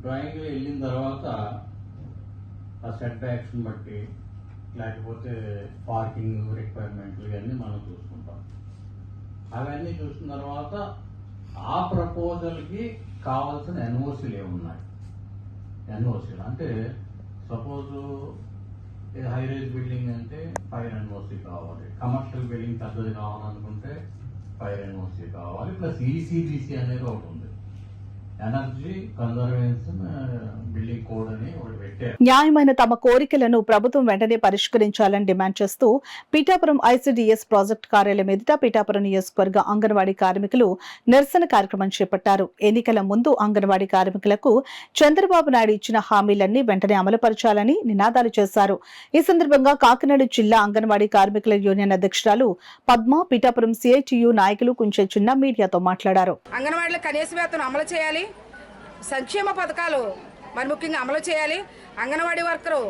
డ్రాయింగ్లో వెళ్ళిన తర్వాత ఆ సెట్ బ్యాక్స్ని బట్టి లేకపోతే పార్కింగ్ రిక్వైర్మెంట్లు ఇవన్నీ మనం చూసుకుంటాం. అవన్నీ చూసిన తర్వాత ఆ ప్రపోజల్కి కావాల్సిన NOCలు ఏమున్నాయి. NOCలు అంటే సపోజ్ హై రైజ్ బిల్డింగ్ అంటే ఫైర్ NOC కావాలి, కమర్షియల్ బిల్డింగ్ పెద్దది కావాలనుకుంటే ఫైర్ NOC కావాలి, ప్లస్ ECBC అనేది ఒకటి ఉంది, ఎనర్జీ కన్జర్వేషన్ బిల్డింగ్ కోడ్ అని ఒకటి పెట్టారు. న్యాయమైన తమ కోరికలను ప్రభుత్వం వెంటనే పరిష్కరించాలని డిమాండ్ చేస్తూ పీఠాపురం ఐసీడీఎస్ ప్రాజెక్టు కార్యాలయం ఎదుట పీఠాపురం నియోజకవర్గ అంగన్వాడీ కార్మికులు నిరసన కార్యక్రమం చేపట్టారు. ఎన్నికల ముందు అంగన్వాడీ కార్మికులకు చంద్రబాబు నాయుడు ఇచ్చిన హామీలన్నీ వెంటనే అమలుపరచాలని నినాదాలు చేశారు. ఈ సందర్భంగా కాకినాడ జిల్లా అంగన్వాడీ కార్మికుల యూనియన్ అధ్యక్షురాలు పద్మ, పీఠాపురం సిఐటియు నాయకులు కుంచె చిన్న మీడియాతో మాట్లాడారు. అంగన్వాడీలో కనీస వేతనం అమలు చేయాలి, సంక్షేమ పథకాలు మరి ముఖ్యంగా అమలు చేయాలి. అంగన్వాడీ వర్కరు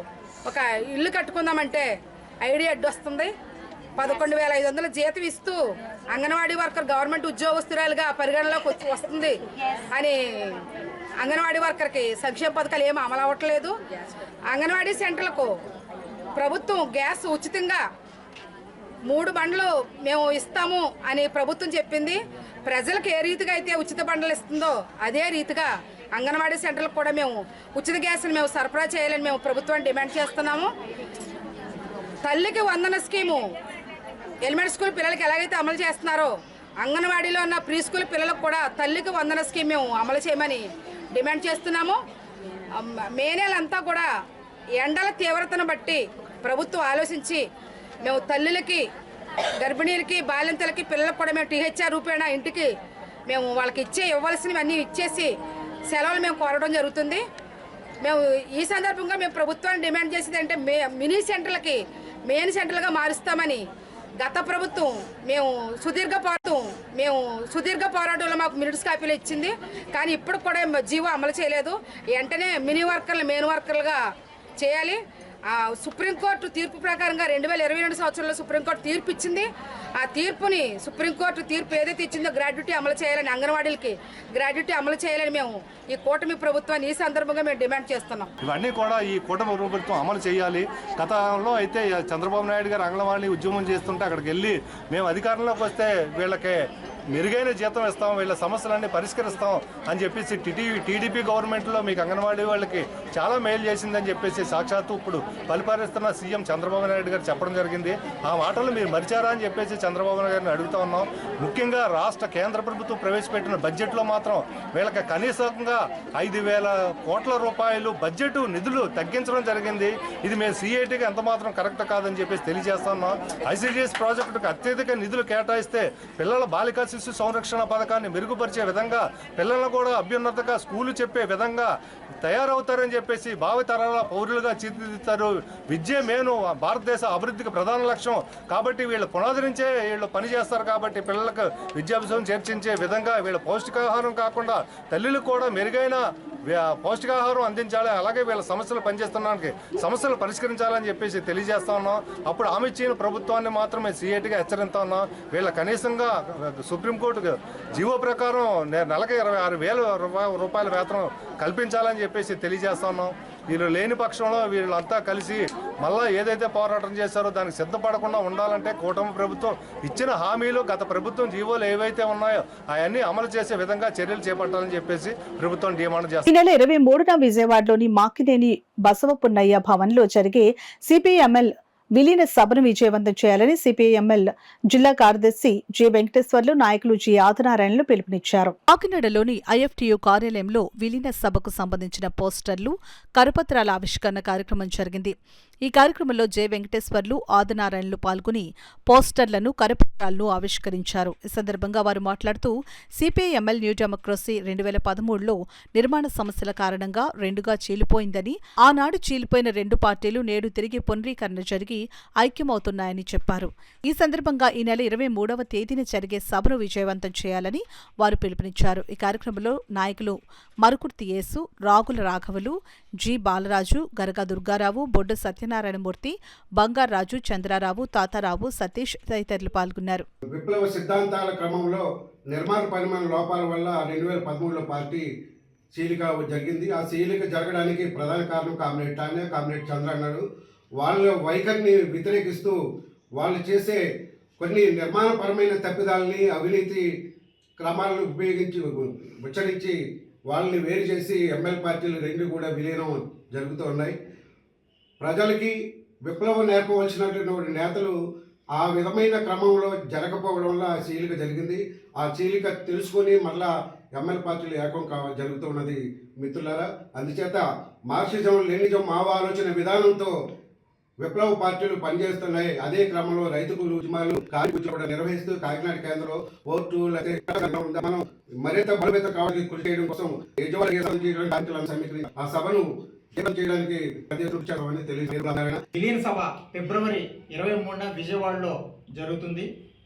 ఒక ఇల్లు కట్టుకుందామంటే ఐడియా అడ్డొస్తుంది. 11,500 జీతం ఇస్తూ అంగన్వాడీ వర్కర్ గవర్నమెంట్ ఉద్యోగస్తురాలుగా పరిగణలోకి వస్తుంది అని అంగన్వాడీ వర్కర్కి సంక్షేమ పథకాలు ఏమీ అమలు అవ్వట్లేదు. అంగన్వాడీ సెంటర్లకు ప్రభుత్వం గ్యాస్ ఉచితంగా 3 బండ్లు మేము ఇస్తాము అని ప్రభుత్వం చెప్పింది. ప్రజలకు ఏ రీతిగా అయితే ఉచిత బండ్లు ఇస్తుందో అదే రీతిగా అంగన్వాడీ సెంటర్లకు కూడా మేము ఉచిత గ్యాస్ని మేము సరఫరా చేయాలని మేము ప్రభుత్వాన్ని డిమాండ్ చేస్తున్నాము. తల్లికి వందన స్కీము ఎలిమెంటరీ స్కూల్ పిల్లలకి ఎలాగైతే అమలు చేస్తున్నారో అంగన్వాడీలో ఉన్న ప్రీ స్కూల్ పిల్లలకు కూడా తల్లికి వందన స్కీమ్ మేము అమలు చేయమని డిమాండ్ చేస్తున్నాము. మే నెలంతా కూడా ఎండల తీవ్రతను బట్టి ప్రభుత్వం ఆలోచించి మేము తల్లులకి, గర్భిణీలకి, బాలింతలకి, పిల్లలకు కూడా మేము టీహెచ్ఆర్ రూపేణ ఇంటికి మేము వాళ్ళకి ఇవ్వాల్సినవి అన్నీ ఇచ్చేసి సెలవులు మేము కోరడం జరుగుతుంది. మేము ఈ సందర్భంగా మేము ప్రభుత్వాన్ని డిమాండ్ చేసేది అంటే మినీ సెంటర్లకి మెయిన్ సెంటర్లుగా మారుస్తామని గత ప్రభుత్వం మేము సుదీర్ఘ పోరాటంలో మాకు మినిట్స్ కాపీలు ఇచ్చింది. కానీ ఇప్పుడు కూడా జీవో అమలు చేయలేదు. వెంటనే మినీ వర్కర్లు మెయిన్ వర్కర్లుగా చేయాలి. సుప్రీంకోర్టు తీర్పు ప్రకారంగా 2022 సంవత్సరంలో సుప్రీంకోర్టు తీర్పు ఇచ్చింది. ఆ తీర్పుని సుప్రీంకోర్టు తీర్పు ఏదైతే ఇచ్చిందో గ్రాడ్యుటీ అమలు చేయాలని, అంగన్వాడీలకి గ్రాడ్యుటీ అమలు చేయాలని మేము ఈ కూటమి ప్రభుత్వాన్ని ఈ సందర్భంగా మేము డిమాండ్ చేస్తున్నాం. ఇవన్నీ కూడా ఈ కూటమి ప్రభుత్వం అమలు చేయాలి. గతంలో అయితే చంద్రబాబు నాయుడు గారు అంగన్వాడీ ఉద్యమం చేస్తుంటే అక్కడికి వెళ్ళి మేము అధికారంలోకి వస్తే వీళ్ళకి మెరుగైన జీతం ఇస్తాం, వీళ్ళ సమస్యలన్నీ పరిష్కరిస్తాం అని చెప్పేసి టీడీపీ గవర్నమెంట్లో మీకు అంగన్వాడీ వాళ్ళకి చాలా మేలు చేసిందని చెప్పేసి సాక్షాత్తు ఇప్పుడు పరిపాలిస్తున్న సీఎం చంద్రబాబు నాయుడు గారు చెప్పడం జరిగింది. ఆ మాటలు మీరు మరిచారా అని చెప్పేసి చంద్రబాబు నాయుడు గారిని అడుగుతా ఉన్నాం. ముఖ్యంగా కేంద్ర ప్రభుత్వం ప్రవేశపెట్టిన బడ్జెట్లో మాత్రం వీళ్ళకి కనీసంగా 5,000 కోట్ల రూపాయలు బడ్జెట్ నిధులు తగ్గించడం జరిగింది. ఇది మేము సిఐటికి ఎంత మాత్రం కరెక్ట్ కాదని చెప్పేసి తెలియజేస్తా ఉన్నాం. ఐసీడీఎస్ ప్రాజెక్టుకు అత్యధిక నిధులు కేటాయిస్తే పిల్లల బాలికా శిశు సంరక్షణ పథకాన్ని మెరుగుపరిచే విధంగా, పిల్లలను కూడా అభ్యున్నతగా స్కూలు చెప్పే విధంగా తయారవుతారని చెప్పేసి భావితరాల పౌరులుగా తీర్చిదిద్దుతారు. విద్య మేను భారతదేశ అభివృద్ధికి ప్రధాన లక్ష్యం కాబట్టి వీళ్ళు పునాది నుంచే వీళ్ళు పనిచేస్తారు. కాబట్టి పిల్లలకు విద్యాభ్యాసం చర్చించే విధంగా వీళ్ళ పౌష్టికాహారం కాకుండా తల్లులకు కూడా మెరుగైన పౌష్టికాహారం అందించాలి. అలాగే వీళ్ళ సమస్యలు పనిచేస్తున్నానికి సమస్యలు పరిష్కరించాలని చెప్పేసి తెలియజేస్తా ఉన్నాం. అప్పుడు హామీ ఇచ్చిన ప్రభుత్వాన్ని మాత్రమే సిఐటిగా హెచ్చరిస్తా ఉన్నాం. వీళ్ళ కనీసంగా సుప్రీంకోర్టు జీవో ప్రకారం నెలకి 26,000 రూపాయల వేతనం కల్పించాలని చెప్పేసి తెలియజేస్తా ఉన్నాం. వీళ్ళు లేని పక్షంలో వీళ్ళంతా కలిసి మళ్ళా ఏదైతే పోరాటం చేశారో దానికి సిద్ధపడకుండా ఉండాలంటే కూటమి ప్రభుత్వం ఇచ్చిన హామీలు, గత ప్రభుత్వం జీవోలు ఏవైతే ఉన్నాయో అవన్నీ అమలు చేసే విధంగా చర్యలు చేపట్టాలని చెప్పేసి ప్రభుత్వం డిమాండ్ చేస్తుంది. ఈ నెల 23న విజయవాడలోని మాకినేని బసవపున్నయ్య భవన్లో జరిగే సిపిఎంఎల్ విలీన సభను విజయవంతం చేయాలని సిపిఐఎంఎల్ జిల్లా కార్యదర్శి జె వెంకటేశ్వర్లు, నాయకులు జి ఆదినారాయణలు పిలుపునిచ్చారు. కాకినాడలోని ఐఎఫ్టియు కార్యాలయంలో విలీన సభకు సంబంధించిన పోస్టర్లు, కరపత్రాల ఆవిష్కరణ కార్యక్రమం జరిగింది. ఈ కార్యక్రమంలో జె వెంకటేశ్వర్లు, ఆదినారాయణలు పాల్గొని పోస్టర్లను, కరపత్రాలను ఆవిష్కరించారు. ఈ సందర్భంగా వారు మాట్లాడుతూ సిపిఐఎంఎల్ న్యూ డెమోక్రసీ 2013లో నిర్మాణ సమస్యల కారణంగా రెండుగా చీలిపోయిందని, ఆనాడు చీలిపోయిన రెండు పార్టీలు నేడు తిరిగి పునరీకరణ జరిగి ఐక్యమవుతున్నాయని చెప్పారు. ఈ సందర్భంగా ఈ నెల 23వ తేదీన జరిగే సభను విజయవంతం చేయాలని వారు పిలుపునిచ్చారు. ఈ కార్యక్రమంలో నాయకులు మరుకుర్తి యేసు, రాగుల రాఘవులు, జి బాలరాజు, గరగా దుర్గారావు, బొడ్డు సత్యనారాయణమూర్తి, బంగారాజు, చంద్రారావు, తాతారావు, సతీష్ తదితరులు పాల్గొన్నారు. విప్లవ సిద్ధాంతాల క్రమంలో నిర్మాణ పరిమాణ లోపాల వల్ల 2013లో పార్టీ చీలిక జరిగింది. ఆ చీలిక జరగడానికి ప్రధాన కారణం కామ్రేడ్ చంద్ర అన్నాడు. వాళ్ళ వైఖరిని వ్యతిరేకిస్తూ వాళ్ళు చేసే కొన్ని నిర్మాణపరమైన తప్పిదాలని, అవినీతి క్రమాలను ఉచ్చరించి వాళ్ళని వేరు చేసి ఎంఎల్ పార్టీలు రెండు కూడా విలీనం జరుగుతూ ఉన్నాయి. ప్రజలకి విప్లవం నేర్పవలసినటువంటి నేతలు ఆ విధమైన క్రమంలో జరగకపోవడం వల్ల చీలిక జరిగింది. ఆ చీలిక తెలుసుకొని మళ్ళా ఎమ్మెల్యే పార్టీలు ఏకం జరుగుతున్నది మిత్రులారా. అందుచేత మార్క్సిజం లెనినిజం మావ ఆలోచన విధానంతో విప్లవ పార్టీలు పనిచేస్తున్నాయి. అదే క్రమంలో రైతు ఉద్యమాలు కార్మికులు కూడా నిర్వహిస్తూ కాకినాడ కేంద్రంలో ఓటు మనం మరింత బలోపేతం కావాలని కృషి చేయడం కోసం యజమాని సమీకరించి ఆ సభను చేయడానికి విలీన సభ ఫిబ్రవరి 23న విజయవాడలో జరుగుతుంది.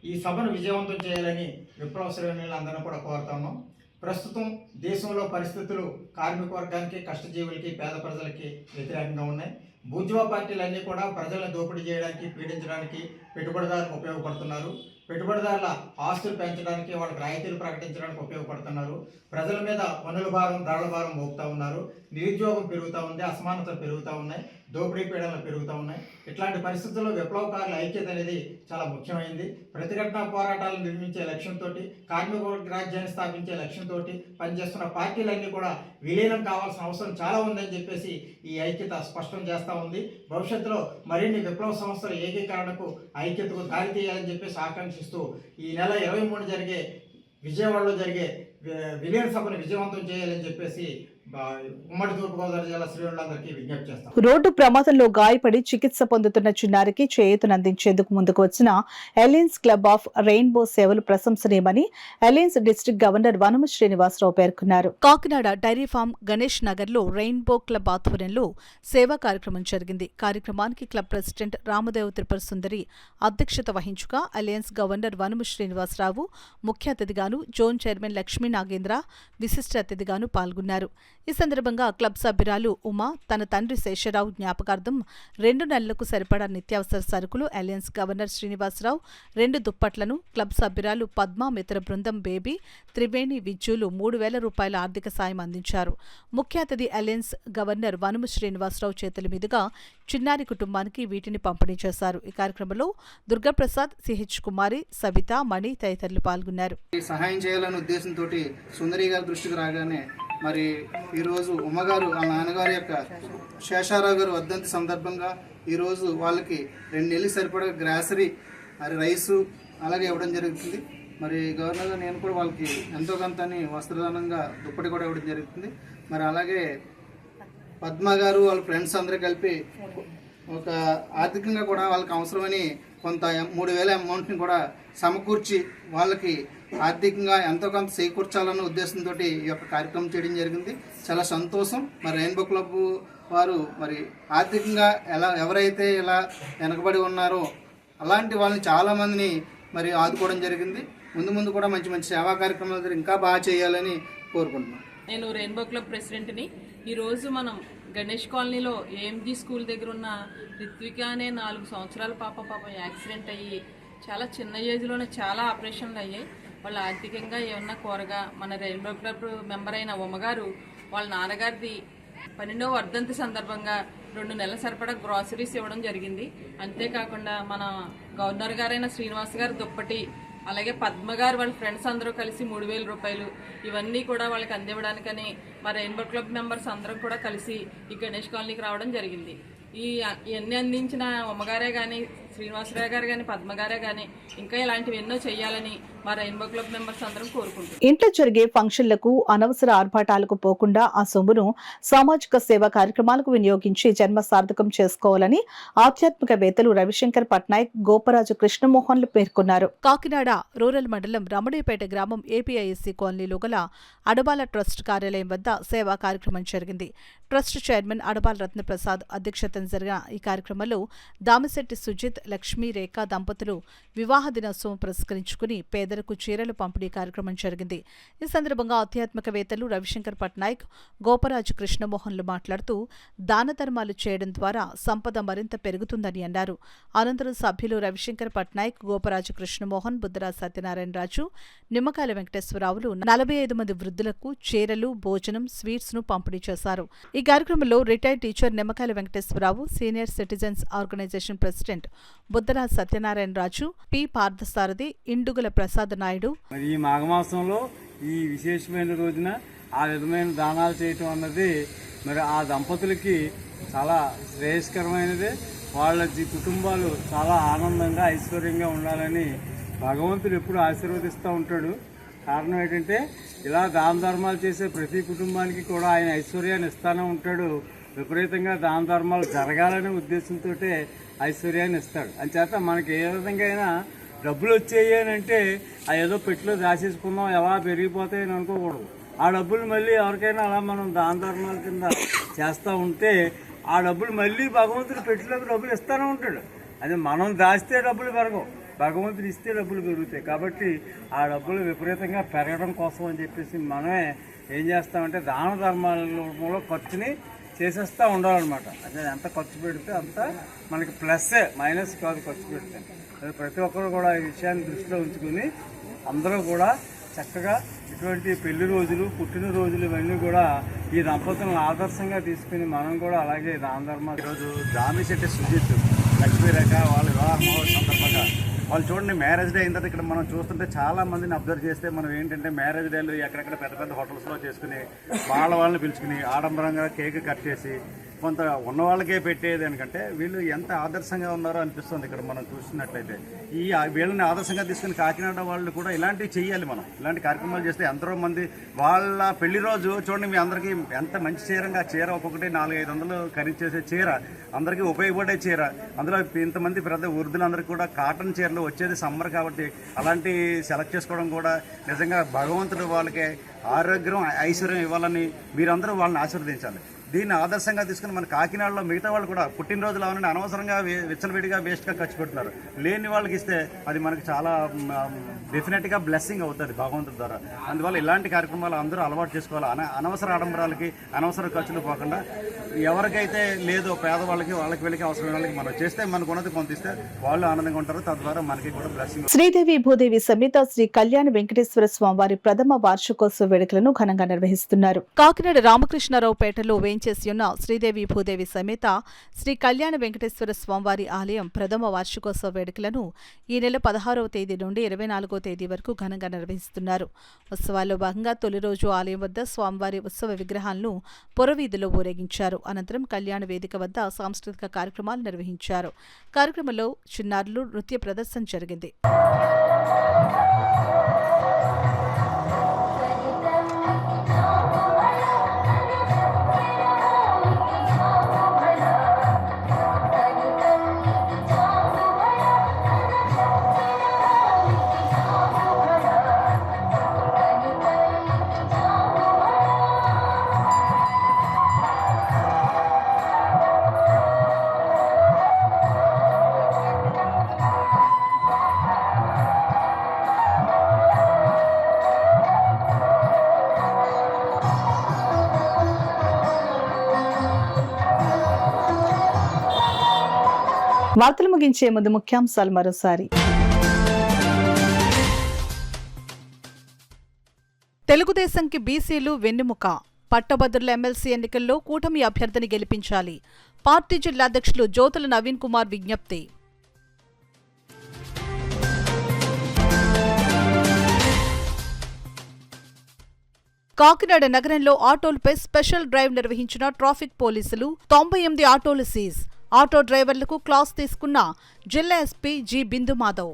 ఈ సభను విజయవంతం చేయాలని విప్లవ శ్రేణులందరూ కూడా కోరుతాము. ప్రస్తుతం దేశంలో పరిస్థితులు కార్మిక వర్గానికి, కష్టజీవులకి, పేద ప్రజలకి వ్యతిరేకంగా ఉన్నాయి. బూర్జువా పార్టీలన్నీ కూడా ప్రజలను దోపిడీ చేయడానికి, పీడించడానికి పెట్టుబడిదారులకు ఉపయోగపడుతున్నారు. పెట్టుబడిదారుల ఆస్తులు పెంచడానికి, వాళ్ళకి రాయితీలు ప్రకటించడానికి ఉపయోగపడుతున్నారు. ప్రజల మీద పన్నుల భారం, ధరల భారం మోపుతా ఉన్నారు. నిరుద్యోగం పెరుగుతూ ఉంది, అసమానతలు పెరుగుతూ ఉన్నాయి, దోపిడీ పీడనలు పెరుగుతూ ఉన్నాయి. ఇట్లాంటి పరిస్థితుల్లో విప్లవకారుల ఐక్యత అనేది చాలా ముఖ్యమైనది. ప్రతిఘటన పోరాటాలను నిర్మించే లక్ష్యంతో, కార్మిక రాజ్యాన్ని స్థాపించే లక్ష్యంతో పనిచేస్తున్న పార్టీలన్నీ కూడా విలీనం కావాల్సిన అవసరం చాలా ఉందని చెప్పేసి ఈ ఐక్యత స్పష్టం చేస్తూ ఉంది. భవిష్యత్తులో మరిన్ని విప్లవ సంస్థల ఏకీకరణకు, ఐక్యతకు దారి తీయాలని చెప్పేసి ఆకాంక్షిస్తూ ఈ నెల 23 విజయవాడలో జరిగే విలీన సభను విజయవంతం చేయాలని చెప్పేసి ఉమ్మడి తూర్పుగోదావరి జిల్లా శ్రేణులందరికీ విజ్ఞప్తి చేస్తాం. రోడ్డు ప్రమాదంలో గాయపడి చికిత్స పొందుతున్న చిన్నారికి చేయూతనందించేందుకు ముందుకు వచ్చిన ఎలియన్స్ క్లబ్ ఆఫ్ రెయిన్బో సేవలు ప్రశంసనీయమని Lions district governor Vanama Srinivasarao పేర్కొన్నారు. కాకినాడ డైరీ ఫామ్ గణేష్ నగర్ లో రెయిన్బో క్లబ్ ఆధ్వర్యంలో సేవా కార్యక్రమం జరిగింది. కార్యక్రమానికి క్లబ్ ప్రెసిడెంట్ రామదేవ్ త్రిపుర సుందరి అధ్యక్షత వహించగా ఎలియన్స్ గవర్నర్ వనమ శ్రీనివాసరావు ముఖ్య అతిథిగాను, జోన్ చైర్మన్ లక్ష్మీ నాగేంద్ర విశిష్ట అతిథిగాను పాల్గొన్నారు. ఈ సందర్భంగా క్లబ్ సభ్యురాలు ఉమా తన తండ్రి శేషరావు జ్ఞాపకార్థం 2 నెలలకు సరిపడా నిత్యావసర సరుకులు, అలయన్స్ గవర్నర్ శ్రీనివాసరావు 2 దుప్పట్లను, క్లబ్ సభ్యురాలు పద్మ మిత్ర బృందం బేబీ, త్రివేణి విజ్జులు 3,000 రూపాయల ఆర్థిక సాయం అందించారు. ముఖ్య అతిథి అలయన్స్ గవర్నర్ వనుము శ్రీనివాసరావు చేతుల మీదుగా చిన్నారి కుటుంబానికి వీటిని పంపిణీ చేశారు. ఈ కార్యక్రమంలో దుర్గాప్రసాద్, సిహెచ్ కుమారి, సవిత, మణి తదితరులు పాల్గొన్నారు. సహాయం చేయాలనే ఉద్దేశంతో సుందరి గారి దృష్టికి రాగానే మరి ఈరోజు ఉమ్మగారు వాళ్ళ నాన్నగారి యొక్క శేషారావు గారు వర్ధంతి సందర్భంగా ఈరోజు వాళ్ళకి 2 నెలలు సరిపడా గ్రాసరీ మరి రైసు అలాగే ఇవ్వడం జరుగుతుంది. మరి గవర్నర్గా నేను కూడా వాళ్ళకి ఎంతో కొంతని వస్త్రదానంగా దుప్పటి కూడా ఇవ్వడం జరుగుతుంది. మరి అలాగే పద్మ గారు వాళ్ళ ఫ్రెండ్స్ అందరూ కలిపి ఒక ఆర్థికంగా కూడా వాళ్ళకి అవసరమని కొంత 3,000 అమౌంట్ని కూడా సమకూర్చి వాళ్ళకి ఆర్థికంగా ఎంతో కొంత చేకూర్చాలన్న ఉద్దేశంతో ఈ యొక్క కార్యక్రమం చేయడం జరిగింది. చాలా సంతోషం. మరి రెయిన్బో క్లబ్ వారు మరి ఆర్థికంగా ఎవరైతే ఇలా వెనకబడి ఉన్నారో అలాంటి వాళ్ళని చాలామందిని మరి ఆదుకోవడం జరిగింది. ముందు కూడా మంచి మంచి సేవా కార్యక్రమాలు ఇంకా బాగా చేయాలని కోరుకుంటున్నాను. నేను రెయిన్బో క్లబ్ ప్రెసిడెంట్ని. ఈరోజు మనం గణేష్ కాలనీలో ఏఎంజీ స్కూల్ దగ్గర ఉన్న రిత్విక అనే 4 సంవత్సరాల పాపం యాక్సిడెంట్ అయ్యి చాలా చిన్న ఏజ్లోనే చాలా ఆపరేషన్లు అయ్యాయి. వాళ్ళు ఆర్థికంగా ఏమన్నా కోరగా మన రెయిన్బో క్లబ్ మెంబర్ అయిన ఉమ్మగారు వాళ్ళ నాన్నగారిది 12వ వర్ధంతి సందర్భంగా 2 నెలల సరిపడా గ్రాసరీస్ ఇవ్వడం జరిగింది. అంతేకాకుండా మన గవర్నర్ గారైన శ్రీనివాస్ గారు దుప్పటి, అలాగే పద్మ గారు వాళ్ళ ఫ్రెండ్స్ అందరూ కలిసి 3,000 రూపాయలు ఇవన్నీ కూడా వాళ్ళకి అందివ్వడానికని మా రెయిన్బో క్లబ్ మెంబర్స్ అందరం కూడా కలిసి ఈ గణేష్ కాలనీకి రావడం జరిగింది. ఇవన్నీ అందించిన ఉమ్మగారే కానీ, శ్రీనివాసరావు గారు కానీ, పద్మగారే కానీ ఇంకా ఇలాంటివి ఎన్నో చేయాలని మా రెయిన్బో క్లబ్ మెంబర్స్ అందరం కోరుకుంటున్నాం. ఇంట్లో జరిగే ఫంక్షన్లకు, అనవసర ఆర్భాటాలకు పోకుండా ఆ సొమ్మును సామాజిక సేవా కార్యక్రమాలకు వినియోగించి జన్మ సార్థకం చేసుకోవాలని ఆధ్యాత్మికవేత్తలు రవిశంకర్ పట్నాయక్, గోపరాజు కృష్ణమోహన్లు పేర్కొన్నారు. కాకినాడ రూరల్ మండలం రమణీపేట గ్రామం ఏపీఐఎస్సీ కాలనీలో గల అడబాల ట్రస్ట్ కార్యాలయం వద్ద సేవా కార్యక్రమం జరిగింది. ట్రస్ట్ చైర్మన్ అడబాల రత్నప్రసాద్ అధ్యక్షతన జరిగిన ఈ కార్యక్రమంలో దామిశెట్టి సుజిత్, లక్ష్మీ రేఖ దంపతులు వివాహ దినోత్సవం పురస్కరించుకుని పేదలకు చీరలు పంపిణీ కార్యక్రమం జరిగింది. ఈ సందర్భంగా ఆధ్యాత్మికవేత్తలు రవిశంకర్ పట్నాయక్, గోపరాజు కృష్ణమోహన్లు మాట్లాడుతూ దాన ధర్మాలు చేయడం ద్వారా సంపద మరింత పెరుగుతుందని అన్నారు. అనంతరం సభ్యులు రవిశంకర్ పట్నాయక్, గోపరాజు కృష్ణమోహన్, బుద్ధరాజ్ సత్యనారాయణరాజు, నిమ్మకాయల వెంకటేశ్వరరావులు 45 మంది వృద్ధులకు చీరలు, భోజనం, స్వీట్స్ ను పంపిణీ చేశారు. ఈ కార్యక్రమంలో retired teacher Nimmakayala Venkateswararao, senior citizens organisation president Buddharaj Satyanarayanaraju, P Parthasarathi, Indugula Prasad Naidu. మరి ఈ మాఘమాసంలో ఈ విశేషమైన రోజున ఆ విధమైన దానాలు చేయటం అన్నది మరి ఆ దంపతులకి చాలా శ్రేయస్కరమైనది. వాళ్ళ కుటుంబాలు చాలా ఆనందంగా ఐశ్వర్యంగా ఉండాలని భగవంతుడు ఎప్పుడు ఆశీర్వదిస్తూ ఉంటాడు. కారణం ఏంటంటే ఇలా దాన ధర్మాలు చేసే ప్రతి కుటుంబానికి కూడా ఆయన ఐశ్వర్యాన్ని ఇస్తానే ఉంటాడు. విపరీతంగా దాన ధర్మాలు జరగాలనే ఉద్దేశంతో ఐశ్వర్యాన్ని ఇస్తాడు. అంచేత మనకి ఏ విధంగా అయినా డబ్బులు వచ్చాయి అని అంటే ఆ ఏదో పెట్టులో దాచేసుకుందాం ఎలా పెరిగిపోతాయని అనుకోకూడదు. ఆ డబ్బులు మళ్ళీ ఎవరికైనా అలా మనం దాన ధర్మాల కింద చేస్తూ ఉంటే ఆ డబ్బులు మళ్ళీ భగవంతుడు పెట్టిలోకి డబ్బులు ఇస్తూనే ఉంటాడు. అదే మనం దాస్తే డబ్బులు పెరగవు, భగవంతుడు ఇస్తే డబ్బులు పెరుగుతాయి. కాబట్టి ఆ డబ్బులు విపరీతంగా పెరగడం కోసం అని చెప్పేసి మనమే ఏం చేస్తామంటే దాన ధర్మాలలో ఖర్చుని చేసేస్తూ ఉండాలన్నమాట. అదే ఎంత ఖర్చు పెడితే అంత మనకి ప్లస్సే, మైనస్ కాదు ఖర్చు పెడితే. అది ప్రతి ఒక్కరు కూడా ఈ విషయాన్ని దృష్టిలో ఉంచుకుని అందరూ కూడా చక్కగా ఇటువంటి పెళ్లి రోజులు, పుట్టినరోజులు ఇవన్నీ కూడా ఈ దంపతులను ఆదర్శంగా తీసుకుని మనం కూడా అలాగే దాన ధర్మాలు. ఈరోజు దామిశెట్టి సుజిత్, లక్ష్మీరేఖ వాళ్ళ వివాహ మహోత్సవం సందర్భంగా వాళ్ళు చూడండి, మ్యారేజ్ డే అయిన తర్వాత ఇక్కడ మనం చూస్తుంటే చాలా మందిని అబ్జర్వ్ చేస్తే మనం ఏంటంటే మ్యారేజ్ డేలు ఎక్కడెక్కడ పెద్ద పెద్ద హోటల్స్లో చేసుకుని వాళ్ళని పిలుచుకుని ఆడంబరంగా కేక్ కట్ చేసి కొంత ఉన్న వాళ్ళకే పెట్టేదానికంటే వీళ్ళు ఎంత ఆదర్శంగా ఉన్నారో అనిపిస్తుంది ఇక్కడ మనం చూస్తున్నట్లయితే. ఈ వీళ్ళని ఆదర్శంగా తీసుకుని కాకినాడ వాళ్ళు కూడా ఇలాంటివి చేయాలి. మనం ఇలాంటి కార్యక్రమాలు చేస్తే ఎంతో మంది వాళ్ళ పెళ్లి రోజు చూడండి, మీ అందరికీ ఎంత మంచి చీరంగా చీర ఒక్కొక్కటి 400-500 ఖరీదు చేసే చీర, అందరికీ ఉపయోగపడే చీర, అందులో ఇంతమంది పెద్ద వృద్ధులందరికీ కూడా కాటన్ చీరలు వచ్చేది సమ్మర్ కాబట్టి అలాంటి సెలెక్ట్ చేసుకోవడం కూడా నిజంగా భగవంతుడు వాళ్ళకి ఆరోగ్యం ఐశ్వర్యం ఇవ్వాలని మీరందరూ వాళ్ళని ఆశీర్వదించాలి. దీన్ని ఆదర్శంగా తీసుకుని మన కాకినాడలో మిగతా వాళ్ళు కూడా పుట్టినరోజులు అవన్నీ అనవసరంగా విచ్చలవిడిగా వేస్ట్గా ఖర్చు పెడుతున్నారు. లేని వాళ్ళకి ఇస్తే అది మనకు చాలా డెఫినెట్గా బ్లెస్సింగ్ అవుతుంది భగవంతుడి ద్వారా. అందువల్ల ఇలాంటి కార్యక్రమాలు అందరూ అలవాటు చేసుకోవాలి. అనవసర ఆడంబరాలకి అనవసర ఖర్చులు పోకుండా ఎవరికైతే లేదో పేదవాళ్ళకి వాళ్ళకి వీళ్ళకి అవసరమైన వాళ్ళకి మనం చేస్తే మనకు ఉన్నది కొంత ఇస్తే వాళ్ళు ఆనందంగా ఉంటారు. తద్వారా మనకి కూడా బ్లెస్సింగ్. శ్రీదేవి భూదేవి సమేత శ్రీ కళ్యాణ వెంకటేశ్వర స్వామివారి ప్రథమ వార్షికోత్సవ వేడుకలను ఘనంగా నిర్వహిస్తున్నారు. కాకినాడ రామకృష్ణారావు పేటలో వేంచేసి ఉన్న శ్రీదేవి భూదేవి సమేత శ్రీ కళ్యాణ వెంకటేశ్వర స్వామివారి ఆలయం ప్రథమ వార్షికోత్సవ వేడుకలను ఈ నెల 16వ తేదీ నుండి 24వ తేదీ వరకు ఘనంగా నిర్వహిస్తున్నారు. ఉత్సవాల్లో భాగంగా తొలి రోజు ఆలయం వద్ద స్వామివారి ఉత్సవ విగ్రహాలను పురవీధిలో ఊరేగించారు. అనంతరం కళ్యాణ వేదిక వద్ద సాంస్కృతిక కార్యక్రమాలు నిర్వహించారు. కార్యక్రమంలో చిన్నారులు నృత్య ప్రదర్శన జరిగింది. వార్తలు ముగించే ముందు ముఖ్యాంశాలు మరోసారి. తెలుగుదేశంకి బీసీలు వెన్నెముక. పట్టభద్రుల ఎమ్మెల్సీ ఎన్నికల్లో కూటమి అభ్యర్థిని గెలిపించాలి. పార్టీ జిల్లా అధ్యక్షులు జ్యోతుల నవీన్ కుమార్ విజ్ఞప్తి. కాకినాడ నగరంలో ఆటోలపై స్పెషల్ డ్రైవ్ నిర్వహించిన ట్రాఫిక్ పోలీసులు. 98 ఆటోలు సీజ్. ఆటో డ్రైవర్లకు క్లాస్ తీసుకున్న జిల్లా SP G Bindumadhav.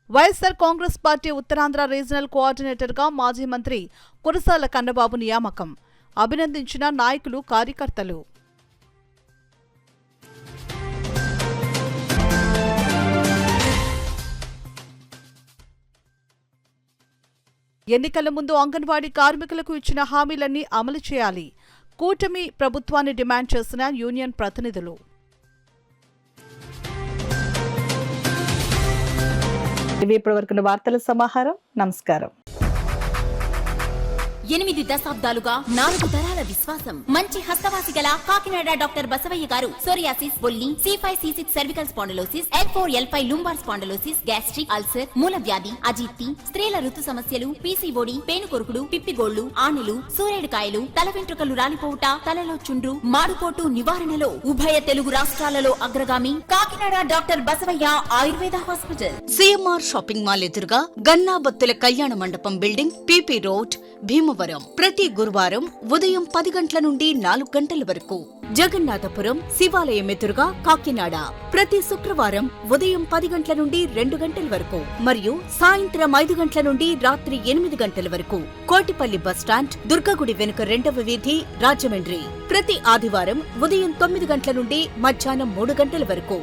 YSR Congress party Uttarandhra regional కోఆర్డినేటర్గా మాజీ మంత్రి కురసాల కన్నబాబు నియామకం. అభినందించిన నాయకులు, కార్యకర్తలు. ఎన్నికల ముందు అంగన్వాడీ కార్మికులకు ఇచ్చిన హామీలన్నీ అమలు చేయాలి. కూటమి ప్రభుత్వాన్ని డిమాండ్ చేసిన యూనియన్ ప్రతినిధులు. ఇవి ఇప్పటివరకు వార్తల సమాహారం. నమస్కారం. 8 దశాబ్దాలుగా 4 తరాల విశ్వాసం. మంచి హస్తవాసి గల కాకినాడ డాక్టర్ బసవయ్య గారు సోరియాసిస్, బొల్లి, C5C6 cervical spondylosis, L4L5 lumbar spondylosis, gastric ulcer, మూల వ్యాధి, అజీర్తి, స్త్రీల ఋతు సమస్యలు, PCOD, పేనుకొరుకుడు, పిప్పిగోళ్లు, ఆనెలు, సూరేడుకాయలు, తల వెంట్రుకలు రాలిపోవుట, తలలో చుండ్రు, మాడుకోటు నివారణలో ఉభయ తెలుగు రాష్ట్రాలలో అగ్రగామి Kakinada doctor Basavaiah Ayurveda hospital. CMR shopping mall ఎదురుగా Gannabattula Kalyana Mandapam building, PP road, Bhimavaram. Bhimavaram ప్రతి గురువారం ఉదయం 10 గంటల నుండి 4 గంటల వరకు. జగన్నాథపురం శివాలయం ఎదురుగా కాకినాడ ప్రతి శుక్రవారం ఉదయం 10 గంటల నుండి 2 గంటల వరకు మరియు సాయంత్రం 5 గంటల నుండి రాత్రి 8 గంటల వరకు. కోటిపల్లి బస్టాండ్ దుర్గగుడి వెనుక 2వ వీధి రాజమండ్రి ప్రతి ఆదివారం ఉదయం 9 గంటల నుండి మధ్యాహ్నం 3 గంటల వరకు.